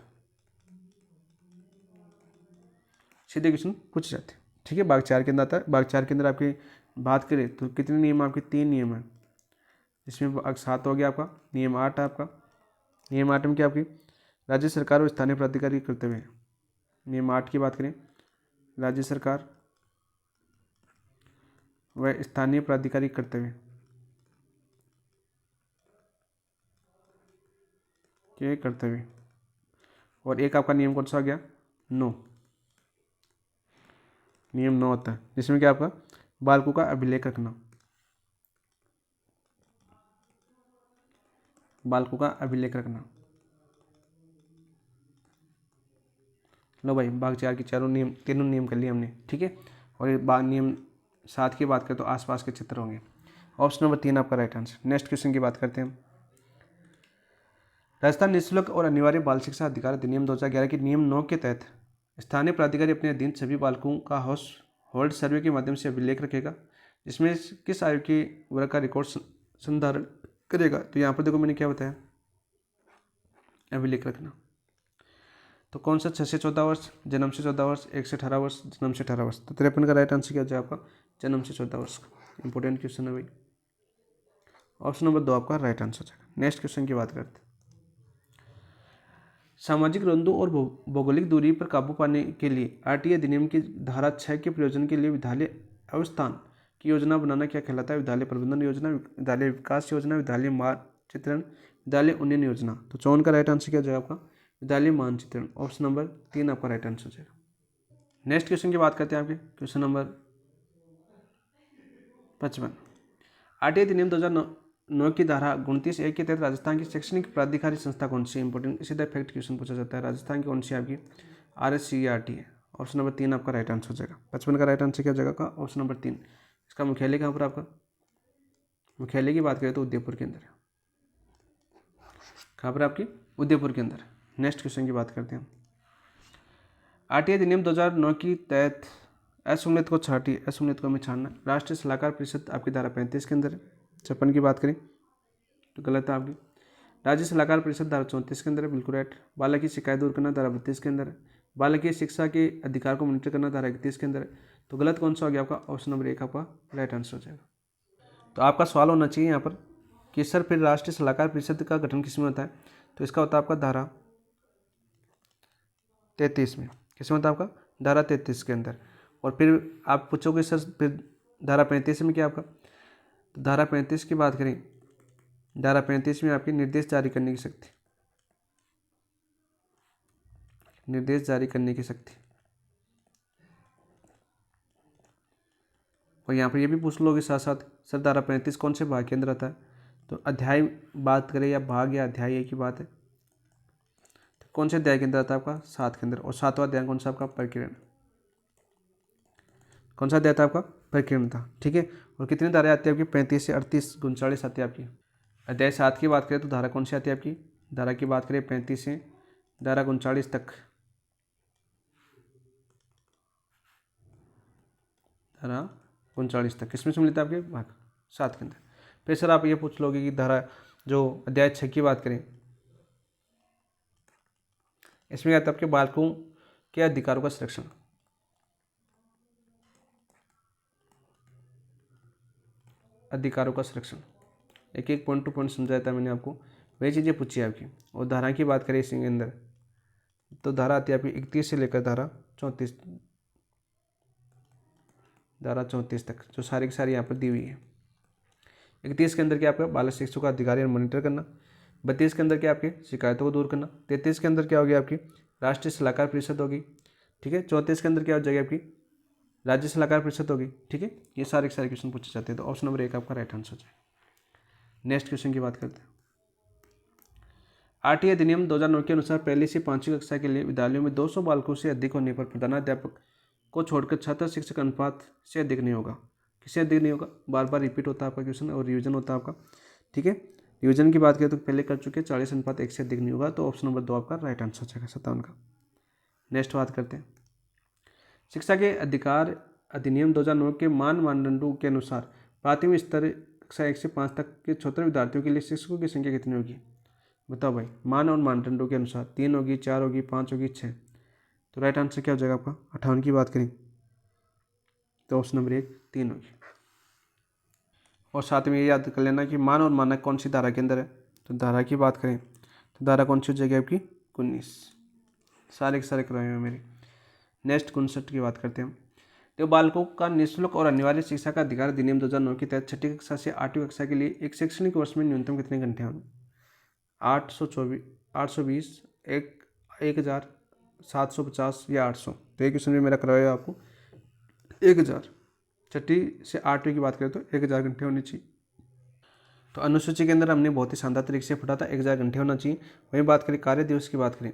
सीधे क्वेश्चन पूछे जाते हैं। ठीक है, भाग 4 के अंदर आता है। भाग 4 के अंदर आपकी बात करें तो कितने नियम आपके? 3 नियम है। इसमें भाग 7 हो गया आपका, नियम 8 है आपका। नियम 8 में क्या आपकी? राज्य सरकार और स्थानीय प्राधिकारी के कर्तव्य है। नियम 8 की बात करें, राज्य सरकार व स्थानीय प्राधिकारी कर्तव्य के कर्तव्य। और एक आपका नियम कौन सा आ गया? 9, नियम 9 होता है, जिसमें क्या आपका? बालकों का अभिलेख रखना, बालकों का अभिलेख रखना। लो भाई, भाग 4 की तीनों नियम कर लिए हमने, ठीक है। और ये नियम 7 की बात करें तो आसपास के चित्र होंगे। ऑप्शन नंबर 3 आपका राइट आंसर। नेक्स्ट क्वेश्चन की बात करते हैं। राजस्थान निःशुल्क और अनिवार्य बाल शिक्षा अधिकार अधिनियम 2011 के नियम 9 के तहत स्थानीय प्राधिकारी अपने अधीन सभी बालकों का हाउस होल्ड सर्वे के माध्यम से अभिलेख रखेगा, जिसमें किस आयु के वर्ग का रिकॉर्ड संधारण करेगा। तो यहाँ पर देखो मैंने क्या बताया, अभिलेख रखना। तो कौन सा 6 से 14 वर्ष, जन्म से 14 वर्ष, 1 से 18 वर्ष, जन्म से 18 वर्ष। तो 53 का राइट आंसर क्या हो जाएगा आपका, जन्म से 14 वर्ष का। इंपॉर्टेंट क्वेश्चन है भाई। ऑप्शन नंबर 2 आपका राइट आंसर हो जाएगा। नेक्स्ट क्वेश्चन की बात करते हैं। सामाजिक द्वंद्वों और भौगोलिक दूरी पर काबू पाने के लिए आरटीए अधिनियम की धारा 6 के प्रयोजन के लिए विद्यालय अवस्थान की योजना बनाना क्या कहलाता है। विद्यालय प्रबंधन योजना, विद्यालय विकास योजना, विद्यालय मानचित्रण, विद्यालय उन्नयन योजना। तो 54 का राइट आंसर क्या हो जाएगा आपका, विद्यालय मानचित्रण। ऑप्शन नंबर 3 आपका राइट आंसर हो जाएगा। नेक्स्ट क्वेश्चन की बात करते हैं आपके, क्वेश्चन नंबर 55। आरटीए अधिनियम 2009 की धारा 29(1) के तहत राजस्थान की शैक्षणिक प्राधिकारी संस्था कौन सी है। इंपॉर्टेंट सीधा फैक्ट क्वेश्चन पूछा जाता है। राजस्थान की कौन सी आपकी, RSC आरटीए। ऑप्शन नंबर 3 आपका राइट आंसर हो जाएगा। 55 का राइट आंसर क्या हो जाएगा का, ऑप्शन नंबर 3। इसका मुख्यालय कहाँ पर आपका, मुख्यालय की बात करें तो उदयपुर के अंदर है। कहाँ पर आपकी, उदयपुर के अंदर। नेक्स्ट क्वेश्चन की बात करते हैं। आरटीए अधिनियम 2009 की तहत असुमलित को छाटी, असुमलित को हमें छाड़ना। राष्ट्रीय सलाहकार परिषद आपकी धारा 35 के अंदर है। 56 की बात करें तो गलत है आपकी। राज्य सलाहकार परिषद धारा 34 के अंदर है, बिल्कुल राइट। बालक की शिकायत दूर करना धारा 32 के अंदर है। बालक की शिक्षा के अधिकार को मॉनिटर करना धारा 31 के अंदर है। तो गलत कौन सा हो गया आपका, ऑप्शन नंबर 1 आपका राइट आंसर हो जाएगा। तो आपका सवाल होना चाहिए यहाँ पर कि सर फिर राष्ट्रीय सलाहकार परिषद का गठन किसमें होता है। तो इसका होता है आपका धारा 33 में। किसमें होता है आपका, धारा 33 के अंदर। और फिर आप पूछोगे सर फिर धारा 35 में क्या आपका, तो धारा 35 की बात करें, धारा 35 में आपकी निर्देश जारी करने की शक्ति, निर्देश जारी करने की शक्ति। और यहाँ पर ये भी पूछ लोगे साथ साथ सर धारा 35 कौन से भाग के अंदर आता है। तो अध्याय बात करें या भाग या अध्याय एक ही बात है। तो कौन से अध्याय के अंदर आता है आपका, 7 के अंदर। और 7वां अध्याय कौन सा आपका, प्रकीर्णन। कौन सा अध्याय था आपका, प्रकीर्णन था, ठीक है। और कितनी धाराएं आती है आपकी, 35 से 38 39 आती है आपकी। अध्याय 7 की बात करें तो धारा कौन सी आती है आपकी, धारा की बात करें 35 से धारा 39 तक, धारा 39 तक किसमें सम्मिलित है आपके, भाग 7 के अंदर। फिर सर आप ये पूछ लोगे कि धारा जो अध्याय 6 की बात करें, इसमें क्या था आपके, बालकों के अधिकारों का संरक्षण। अधिकारों का संरक्षण, एक एक पॉइंट टू पॉइंट समझाया था मैंने आपको, वही चीज़ें पूछी है आपकी। और धारा की बात करें इसके अंदर तो धारा आती है आपकी 31 से लेकर धारा 34, धारा 34 तक, जो सारी की सारी यहाँ पर दी हुई है। 31 के अंदर क्या आपका, बाल शिक्षकों का अधिकारी और मॉनिटर करना। 32 के अंदर क्या आपकी, शिकायतों को दूर करना। 33 के अंदर क्या होगी आपकी, राष्ट्रीय सलाहकार परिषद होगी, ठीक है। 34 के अंदर क्या हो जाएगी आपकी, राज्य सलाहकार परिषद होगी, ठीक है। ये सारे के सारे क्वेश्चन पूछे जाते हैं। तो ऑप्शन नंबर 1 आपका राइट आंसर हो जाएगा। नेक्स्ट क्वेश्चन की बात करते हैं। आरटीए अधिनियम 2009 के अनुसार पहली से 5वीं कक्षा के लिए विद्यालयों में 200 बालकों से अधिक होने पर प्रधानाध्यापक को छोड़कर छात्र शिक्षक अनुपात से अधिक नहीं होगा। किससे अधिक नहीं होगा, बार बार रिपीट होता है आपका क्वेश्चन और रिवीजन होता है आपका, ठीक है। रिवीजन की बात करें तो पहले कर चुके 40:1 से अधिक नहीं होगा। तो ऑप्शन नंबर 2 आपका राइट आंसर हो जाएगा 57 का। नेक्स्ट बात करते हैं। शिक्षा के अधिकार अधिनियम 2009 के मानदंडों के अनुसार प्राथमिक स्तर कक्षा 1 से 5 तक के 76 विद्यार्थियों के लिए शिक्षकों की संख्या कितनी होगी। बताओ भाई, मान और मानदंडों के अनुसार 3 होगी, 4 होगी, 5 होगी, 6। तो राइट आंसर क्या हो जाएगा आपका, 58 की बात करें तो ऑप्शन नंबर 1 3 होगी। और साथ में ये याद कर लेना कि मान और मानक कौन सी धारा के अंदर है। तो धारा की बात करें तो धारा कौन सी हो जाएगी आपकी, 19। सारे के सारे कराए हुए मेरे। नेक्स्ट 59 की बात करते हैं। तो बालकों का निःशुल्क और अनिवार्य शिक्षा का अधिकार अधिनियम 2009 के तहत 6ठी कक्षा से 8वीं कक्षा के लिए एक शैक्षणिक वर्ष में न्यूनतम कितने घंटे होंगे। 824, 820, 1750 या 800। तो एक क्वेश्चन में मेरा करवाया आपको 1000। 6ठी से 8वीं की बात करें तो 1000 घंटे होने चाहिए। तो अनुसूची के अंदर हमने बहुत ही शानदार तरीके से पढ़ा था 1000 घंटे होना चाहिए। वहीं बात करें कार्य दिवस की बात करें,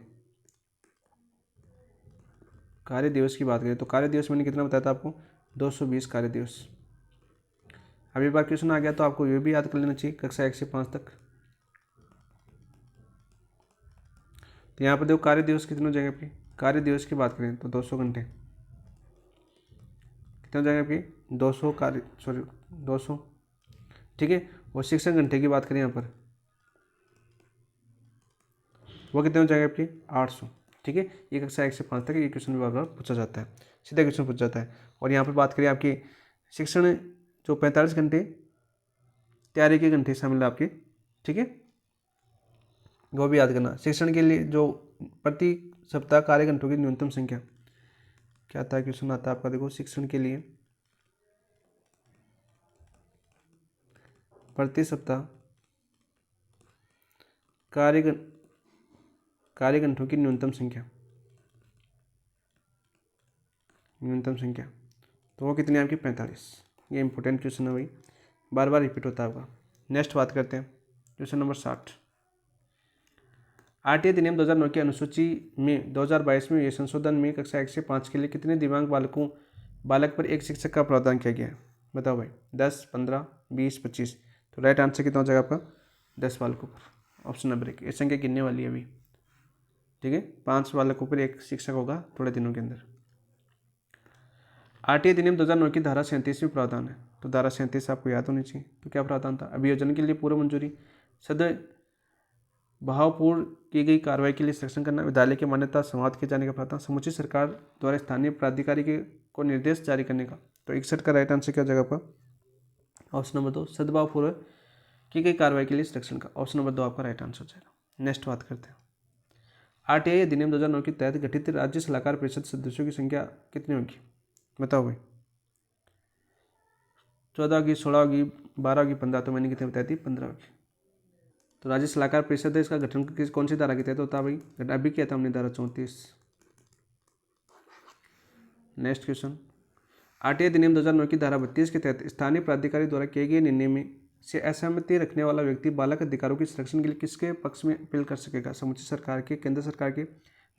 कार्य दिवस की बात करें तो कार्य दिवस मैंने कितना बताया था आपको, 220 कार्य दिवस। अब एक बार क्वेश्चन आ गया तो आपको ये भी याद कर लेना चाहिए कक्षा 1 से 5 तक। तो यहाँ पर देखो कार्य दिवस कितने हो जाएंगे आपके, कार्य दिवस की बात करें तो 200 घंटे कितने हो जाएंगे आपके, 200 कार्य 200, ठीक है। और शिक्षण घंटे की बात करें यहाँ पर वो कितने हो जाएंगे आपके, 800, ठीक है। ये कक्षा 1 से 5 तक ये क्वेश्चन भी बार बार पूछा जाता है, सीधा क्वेश्चन पूछा जाता है। और यहाँ पर बात करें आपकी शिक्षण जो 45 घंटे तैयारी के घंटे शामिल है आपके, ठीक है, वो भी याद करना। शिक्षण के लिए जो प्रति सप्ताह कार्य घंटों की न्यूनतम संख्या क्या आता है, क्वेश्चन आता है आपका, देखो शिक्षण के लिए प्रति सप्ताह कार्य घंटों की न्यूनतम संख्या तो वो कितनी है आपकी, 45। ये इंपॉर्टेंट क्वेश्चन है भाई, बार बार रिपीट होता है आपका। नेक्स्ट बात करते हैं क्वेश्चन नंबर 60। आरटीए अधिनियम 2009 की अनुसूची में 2022 में ये संशोधन में कक्षा 1 से 5 के लिए कितने दिव्यांग बालक पर एक शिक्षक का प्रावधान किया गया है, बताओ भाई, 10, 15, 20, 25। तो राइट आंसर कितना हो जाएगा आपका, 10 बालकों पर। ऑप्शन नंबर 1, ये संख्या गिनने वाली है अभी, ठीक है। 5 बालकों पर एक शिक्षक होगा थोड़े दिनों के अंदर। आरटीए अधिनियम 2009 की धारा 37 में प्रावधान है, तो धारा 37 आपको याद होनी चाहिए। तो क्या प्रावधान था, अभियोजन के लिए पूर्व मंजूरी, सद भावपूर्ण की गई कार्रवाई के लिए संरक्षण करना, विद्यालय की मान्यता समाप्त किए जाने का प्रावधान, समुचित सरकार द्वारा स्थानीय प्राधिकारी को निर्देश जारी करने का। तो 61 का राइट आंसर क्या हो जाएगा आपका, ऑप्शन नंबर 2, सद्भावपूर्वक की गई कार्रवाई के लिए संरक्षण का। ऑप्शन नंबर 2 आपका राइट आंसर हो जाएगा। नेक्स्ट बात करते हैं आरटीआई अधिनियम 2009 के तहत गठित राज्य सलाहकार परिषद सदस्यों की संख्या कितनी होगी, बताओ भाई, 14 होगी, 16 होगी, 12 होगी, 15। तो मैंने कितने बताई थी, 15 होगी। तो राज्य सलाहकार परिषद है, इसका गठन कौन सी धारा के तहत होता है भाई, अभी किया था हमने, धारा 34। नेक्स्ट क्वेश्चन, आरटीआई अधिनियम 2009 की धारा 32 के तहत स्थानीय प्राधिकारी द्वारा किए गए निर्णय में से असहमति रखने वाला व्यक्ति बालक अधिकारों के संरक्षण के लिए किसके पक्ष में अपील कर सकेगा, समुचित सरकार के, केंद्र सरकार के,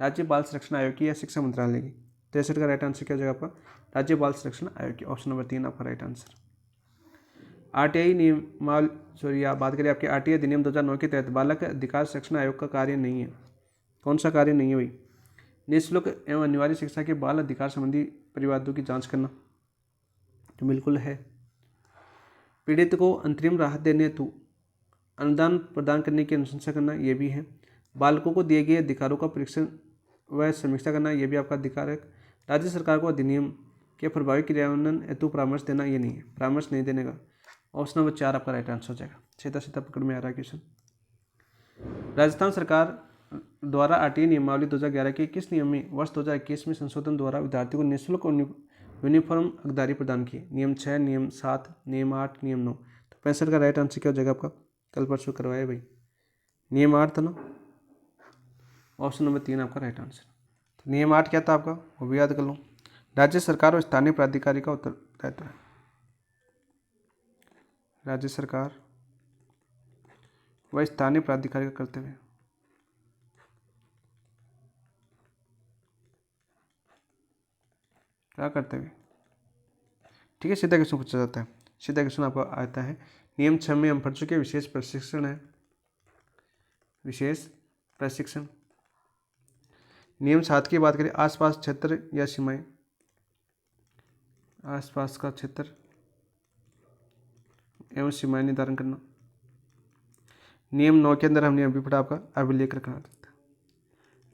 राज्य बाल संरक्षण आयोग की, या शिक्षा मंत्रालय की। 63 का राइट आंसर क्या हो जाएगा आपका, राज्य बाल संरक्षण आयोग की। ऑप्शन नंबर 3 आपका राइट आंसर। आरटीआई नियमावली बात करें आपके आरटीआई अधिनियम 2009 के तहत बालक अधिकार संरक्षण आयोग का कार्य नहीं है, कौन सा कार्य नहीं है भाई, निःशुल्क एवं अनिवार्य शिक्षा के बाल अधिकार संबंधी परिवादों की जांच करना, तो बिल्कुल है। पीड़ित को अंतरिम राहत देने हेतु अनुदान प्रदान करने की अनुशंसा करना, ये भी है। बालकों को दिए गए अधिकारों का परीक्षण व समीक्षा करना, ये भी आपका अधिकार है। राज्य सरकार को अधिनियम के प्रभावी क्रियान्वयन हेतु परामर्श देना, ये नहीं है, परामर्श नहीं देने का। ऑप्शन नंबर 4 आपका राइट आंसर हो जाएगा। सीधा सीधा पकड़ में आ रहा है क्वेश्चन। राजस्थान सरकार द्वारा आरटीआई नियमावली 2011 के किस नियम में वर्ष 2021 में संशोधन द्वारा विद्यार्थियों को निःशुल्क और यूनिफॉर्म अखबारी प्रदान की, नियम 6, नियम 7, नियम 8, नियम 9। तो 65 का राइट आंसर क्या हो जाएगा आपका, कल परसों करवाए भाई, नियम 8 था ना। ऑप्शन नंबर 3 आपका राइट आंसर। तो नियम 8 क्या था आपका, वो भी याद कर लो। राज्य सरकार और स्थानीय प्राधिकारी का उत्तरदायित्व है, राज्य सरकार व स्थानीय प्राधिकारी का कर्तव्य है। क्या कर्तव्य, ठीक है। सीधा क्वेश्चन पूछा जाता है, सीधा क्वेश्चन आपको आता है। नियम 6 में हम पढ़ चुके विशेष प्रशिक्षण है, विशेष प्रशिक्षण। नियम 7 की बात करें, आसपास क्षेत्र या सीमाएं, आसपास का क्षेत्र एवं सीमाएं निर्धारण करना। नियम 9 के अंदर हमने अभी पढ़ा आपका अभिलेख रखना,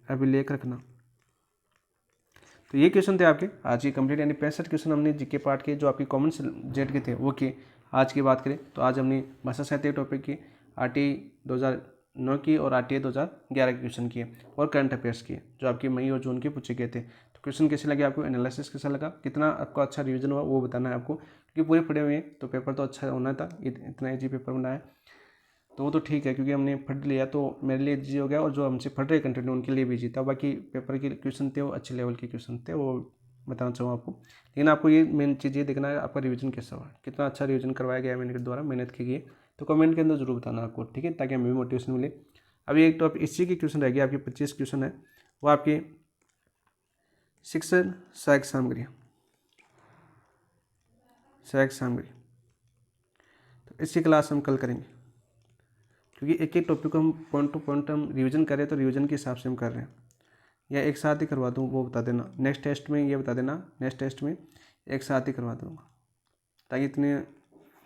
अभिलेख रखना। तो ये क्वेश्चन थे आपके आज की कंप्लीट, यानी 65 क्वेश्चन हमने जीके पार्ट के जो आपके कॉमन सब्जेक्ट के थे वो किए। आज की बात करें तो आज हमने भाषा साहित्य टॉपिक की, आरटीआई 2009 की और आरटीआई 2011 के क्वेश्चन किए, और करंट अफेयर्स किए जो आपके मई और जून के पूछे गए थे। तो क्वेश्चन कैसे लगे आपको, एनालिसिस कैसा लगा, कितना आपका अच्छा रिविजन हुआ वो बताना है आपको, क्योंकि पूरे पढ़े हुए हैं तो पेपर तो अच्छा होना था, इतना ईजी पेपर बनाया तो वो तो ठीक है, क्योंकि हमने पढ़ लिया तो मेरे लिए इजी हो गया, और जो हमसे पढ़ रहे कंटेंट उनके लिए भी इजी था। बाकी पेपर के क्वेश्चन थे वो अच्छे लेवल के क्वेश्चन थे, वो बताना चाहूँ आपको। लेकिन आपको ये मेन चीज़ ये देखना है आपका रिवीजन कैसा हुआ, कितना अच्छा रिवीजन करवाया गया है मेरे द्वारा, मेहनत की गई, तो कमेंट के अंदर जरूर बताना आपको, ठीक है, ताकि हमें भी मोटिवेशन मिले। अभी एक तो आप इसी की क्वेश्चन रह गया, आपकी 25 क्वेश्चन है, वो आपकी शिक्षण सहायक सामग्री, सहायक सामग्री, तो इसकी क्लास हम कल करेंगे, क्योंकि एक एक टॉपिक को हम पॉइंट टू पॉइंट हम रिवीजन करें तो रिवीजन के हिसाब से हम कर रहे हैं, या एक साथ ही करवा दूँ वो बता देना, नेक्स्ट टेस्ट में ये बता देना, नेक्स्ट टेस्ट में एक साथ ही करवा दूँगा, ताकि इतने,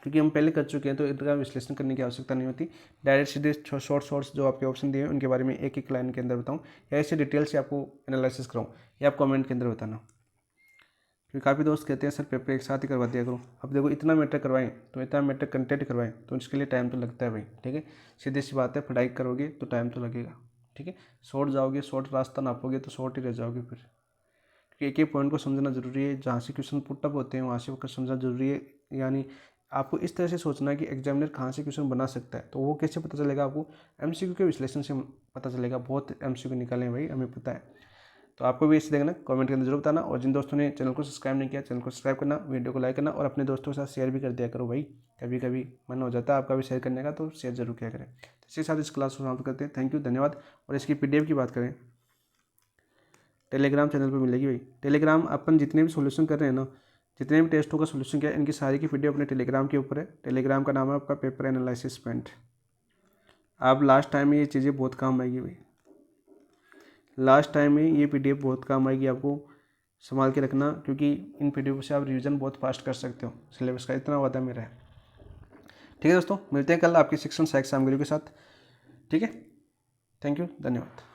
क्योंकि हम पहले कर चुके हैं तो इनका विश्लेषण करने की आवश्यकता नहीं होती, डायरेक्ट सीधे शॉर्ट्स जो आपके ऑप्शन दिए हैं उनके बारे में एक एक लाइन के अंदर बताऊँ, या ऐसे डिटेल से आपको एनालिसिस कराऊँ, या आप कमेंट के अंदर बताना, क्योंकि काफ़ी दोस्त कहते हैं सर पेपर एक साथ ही करवा दिया करो। अब देखो इतना मैटर करवाएं तो इतना मैटर कंटेंट करवाएं तो इसके लिए टाइम तो लगता है भाई, ठीक है, सीधी सी बात है, पढ़ाई करोगे तो टाइम तो लगेगा, ठीक है, शॉर्ट जाओगे, शॉर्ट रास्ता नापोगे तो शॉर्ट ही रह जाओगे फिर, क्योंकि एक एक पॉइंट को समझना जरूरी है, जहाँ से क्वेश्चन पुटअप होते हैं वहाँ से समझना जरूरी है, यानी आपको इस तरह से सोचना है कि एग्जामिनर कहाँ से क्वेश्चन बना सकता है, तो वो कैसे पता चलेगा आपको, एमसीक्यू के विश्लेषण से पता चलेगा, बहुत एमसीक्यू निकाले हैं भाई, हमें पता है। तो आपको भी इसे देखना, कमेंट के अंदर जरूर बताना, और जिन दोस्तों ने चैनल को सब्सक्राइब नहीं किया, चैनल को सब्सक्राइब करना, वीडियो को लाइक करना, और अपने दोस्तों के साथ शेयर भी कर दिया करो भाई, कभी कभी मन हो जाता है आपका भी शेयर करने का, तो शेयर जरूर किया करें। तो इसके साथ इस क्लास को समाप्त करते हैं, थैंक यू, धन्यवाद। और इसकी PDF की बात करें, टेलीग्राम चैनल पर मिलेगी भाई, टेलीग्राम अपन जितने भी सोल्यूशन कर रहे हैं ना, जितने भी टेस्टों का सोल्यूशन किया, इनकी सारी की PDF अपने टेलीग्राम के ऊपर है, टेलीग्राम का नाम है आपका पेपर एनालिसिस पॉइंट। आप लास्ट टाइम में ये चीज़ें बहुत काम आएगी भाई, लास्ट टाइम में ये PDF बहुत काम आएगी आपको, संभाल के रखना, क्योंकि इन PDF से आप रिवीजन बहुत फास्ट कर सकते हो, सिलेबस का इतना वादा मेरा है। ठीक है दोस्तों, मिलते हैं कल आपकी शिक्षण सहायक सामग्री के साथ, ठीक है, थैंक यू, धन्यवाद।